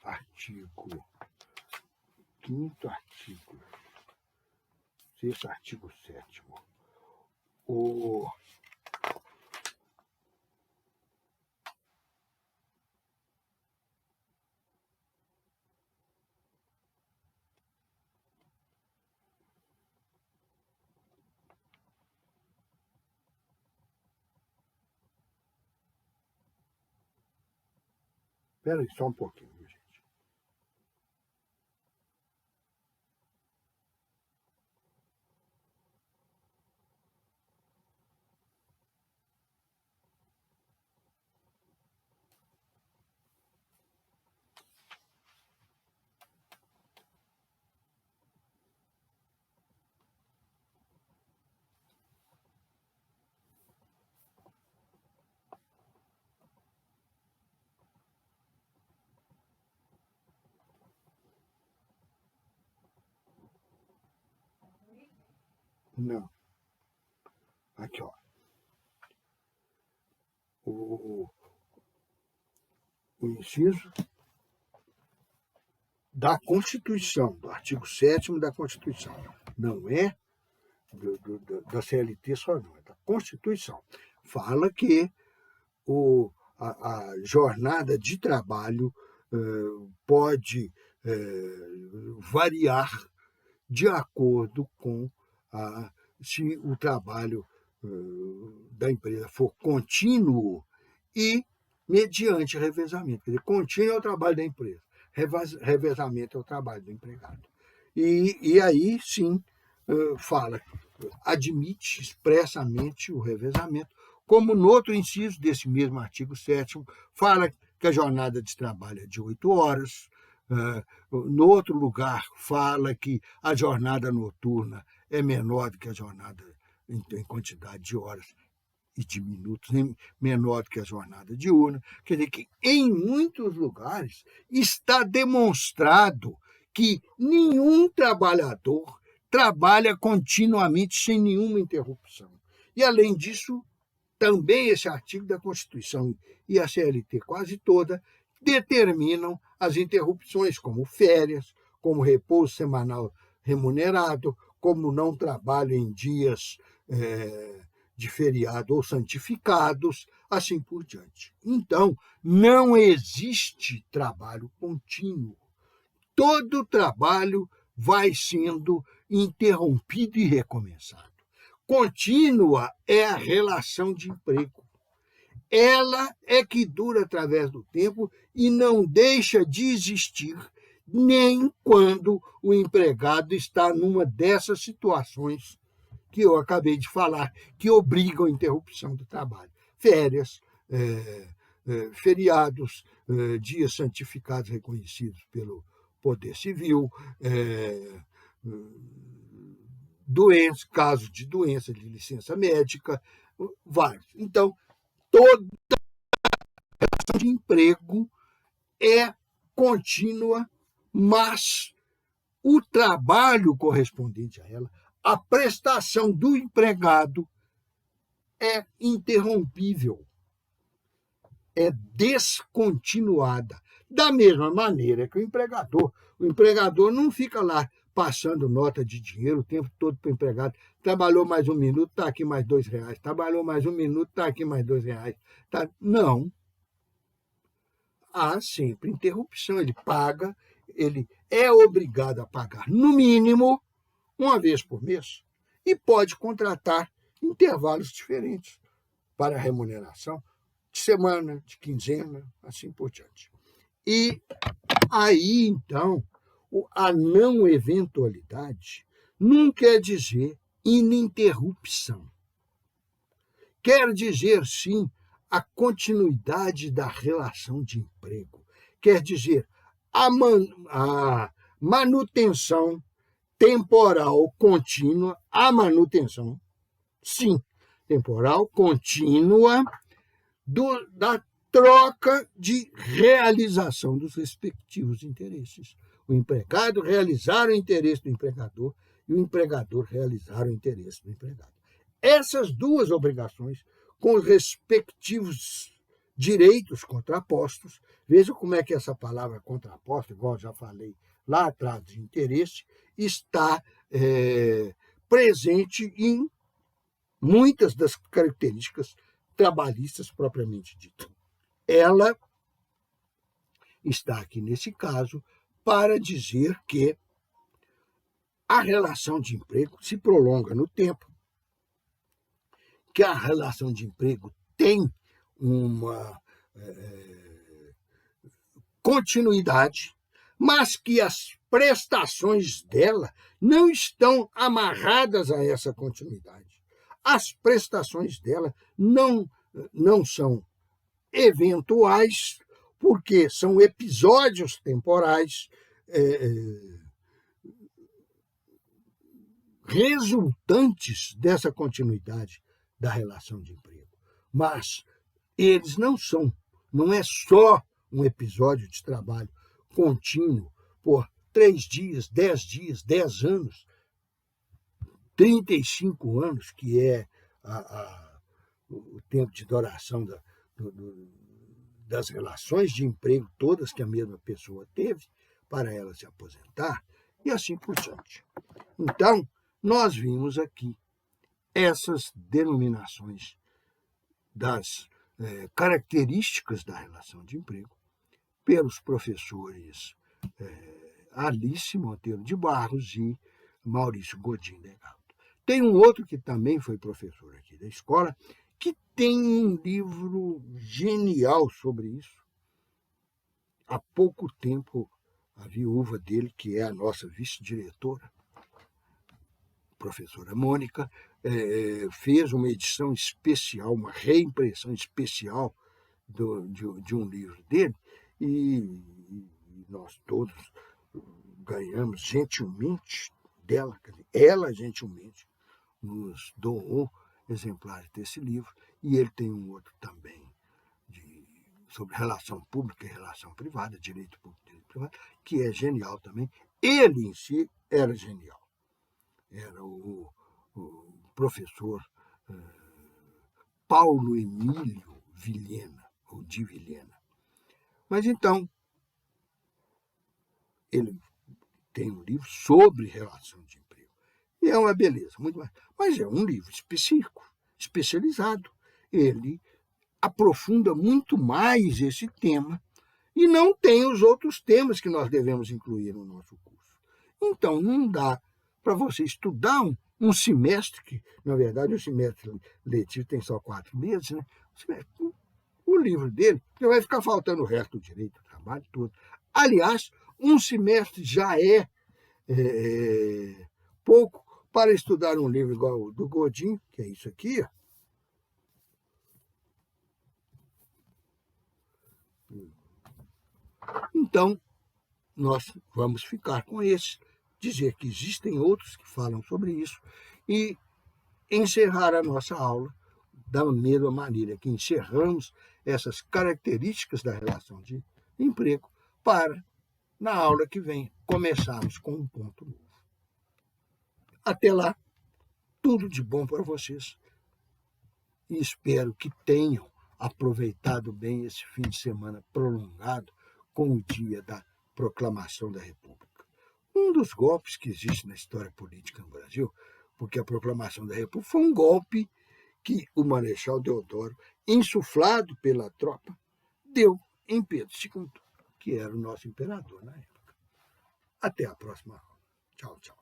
artigo 5º, artigo 6º, artigo 7º. Espera aí só um pouquinho, gente. Não. Aqui, ó. O inciso da Constituição, do artigo 7º da Constituição. Não é da CLT só, não, é da Constituição. Fala que a jornada de trabalho pode variar de acordo com se o trabalho da empresa for contínuo e mediante revezamento. Quer dizer, contínuo é o trabalho da empresa, revezamento é o trabalho do empregado. E aí, sim, admite expressamente o revezamento, como no outro inciso desse mesmo artigo 7º, fala que a jornada de trabalho é de 8 horas, no outro lugar fala que a jornada noturna é menor do que a jornada em quantidade de horas e de minutos, menor do que a jornada diurna. Quer dizer que, em muitos lugares, está demonstrado que nenhum trabalhador trabalha continuamente sem nenhuma interrupção. E, além disso, também esse artigo da Constituição e a CLT quase toda determinam as interrupções, como férias, como repouso semanal remunerado, como não trabalho em dias de feriado ou santificados, assim por diante. Então, não existe trabalho contínuo. Todo trabalho vai sendo interrompido e recomeçado. Contínua é a relação de emprego. Ela é que dura através do tempo e não deixa de existir nem quando o empregado está numa dessas situações que eu acabei de falar, que obrigam a interrupção do trabalho. Férias, feriados, dias santificados reconhecidos pelo Poder Civil, casos de doença, de licença médica, vários. Então, toda relação de emprego é contínua, mas o trabalho correspondente a ela, a prestação do empregado é interrompível, é descontinuada. Da mesma maneira que o empregador não fica lá passando nota de dinheiro o tempo todo para o empregado. Trabalhou mais um minuto, está aqui mais R$ 2. Trabalhou mais um minuto, está aqui mais R$ 2. Tá? Não. Há sempre interrupção. Ele paga, ele é obrigado a pagar, no mínimo, uma vez por mês, e pode contratar intervalos diferentes para a remuneração, de semana, de quinzena, assim por diante. E aí, então, a não eventualidade não quer dizer ininterrupção. Quer dizer, sim, a continuidade da relação de emprego. Quer dizer, a manutenção temporal contínua, a manutenção, sim, temporal contínua da troca de realização dos respectivos interesses. O empregado realizar o interesse do empregador e o empregador realizar o interesse do empregado. Essas duas obrigações, com os respectivos direitos contrapostos, veja como é que essa palavra contraposta, igual eu já falei lá atrás de interesse, está presente em muitas das características trabalhistas propriamente dito. Ela está aqui, nesse caso, para dizer que a relação de emprego se prolonga no tempo, que a relação de emprego tem uma continuidade, mas que as prestações dela não estão amarradas a essa continuidade. As prestações dela não são eventuais, porque são episódios temporais resultantes dessa continuidade da relação de emprego. Mas eles não é só um episódio de trabalho contínuo por 3 dias, 10 anos, 35 anos, que é o tempo de duração das relações de emprego todas que a mesma pessoa teve para ela se aposentar, e assim por diante. Então, nós vimos aqui essas denominações das características da relação de emprego pelos professores Alice Monteiro de Barros e Maurício Godin Delgado. Tem um outro que também foi professor aqui da escola, que tem um livro genial sobre isso. Há pouco tempo, a viúva dele, que é a nossa vice-diretora, professora Mônica, fez uma edição especial, uma reimpressão especial de um livro dele, e nós todos ganhamos gentilmente dela, ela gentilmente nos doou exemplares desse livro, e ele tem um outro também sobre relação pública e relação privada, direito público e direito privado, que é genial também. Ele em si era genial. Era o professor Paulo Emílio Vilhena, ou de Vilhena. Mas então, ele tem um livro sobre relação de emprego. E é uma beleza, muito mais. Mas é um livro específico, especializado. Ele aprofunda muito mais esse tema e não tem os outros temas que nós devemos incluir no nosso curso. Então, não dá para você estudar um semestre, que, na verdade, o semestre letivo tem só 4 meses, né? O livro dele, você vai ficar faltando o resto do direito, do trabalho todo. Aliás, um semestre já é pouco para estudar um livro igual o do Godin, que é isso aqui. Então, nós vamos ficar com esse, dizer que existem outros que falam sobre isso e encerrar a nossa aula da mesma maneira que encerramos essas características da relação de emprego para, na aula que vem, começarmos com um ponto novo. Até lá, tudo de bom para vocês e espero que tenham aproveitado bem esse fim de semana prolongado com o dia da proclamação da República. Um dos golpes que existe na história política no Brasil, porque a proclamação da República foi um golpe que o Marechal Deodoro, insuflado pela tropa, deu em Pedro II, que era o nosso imperador na época. Até a próxima aula. Tchau, tchau.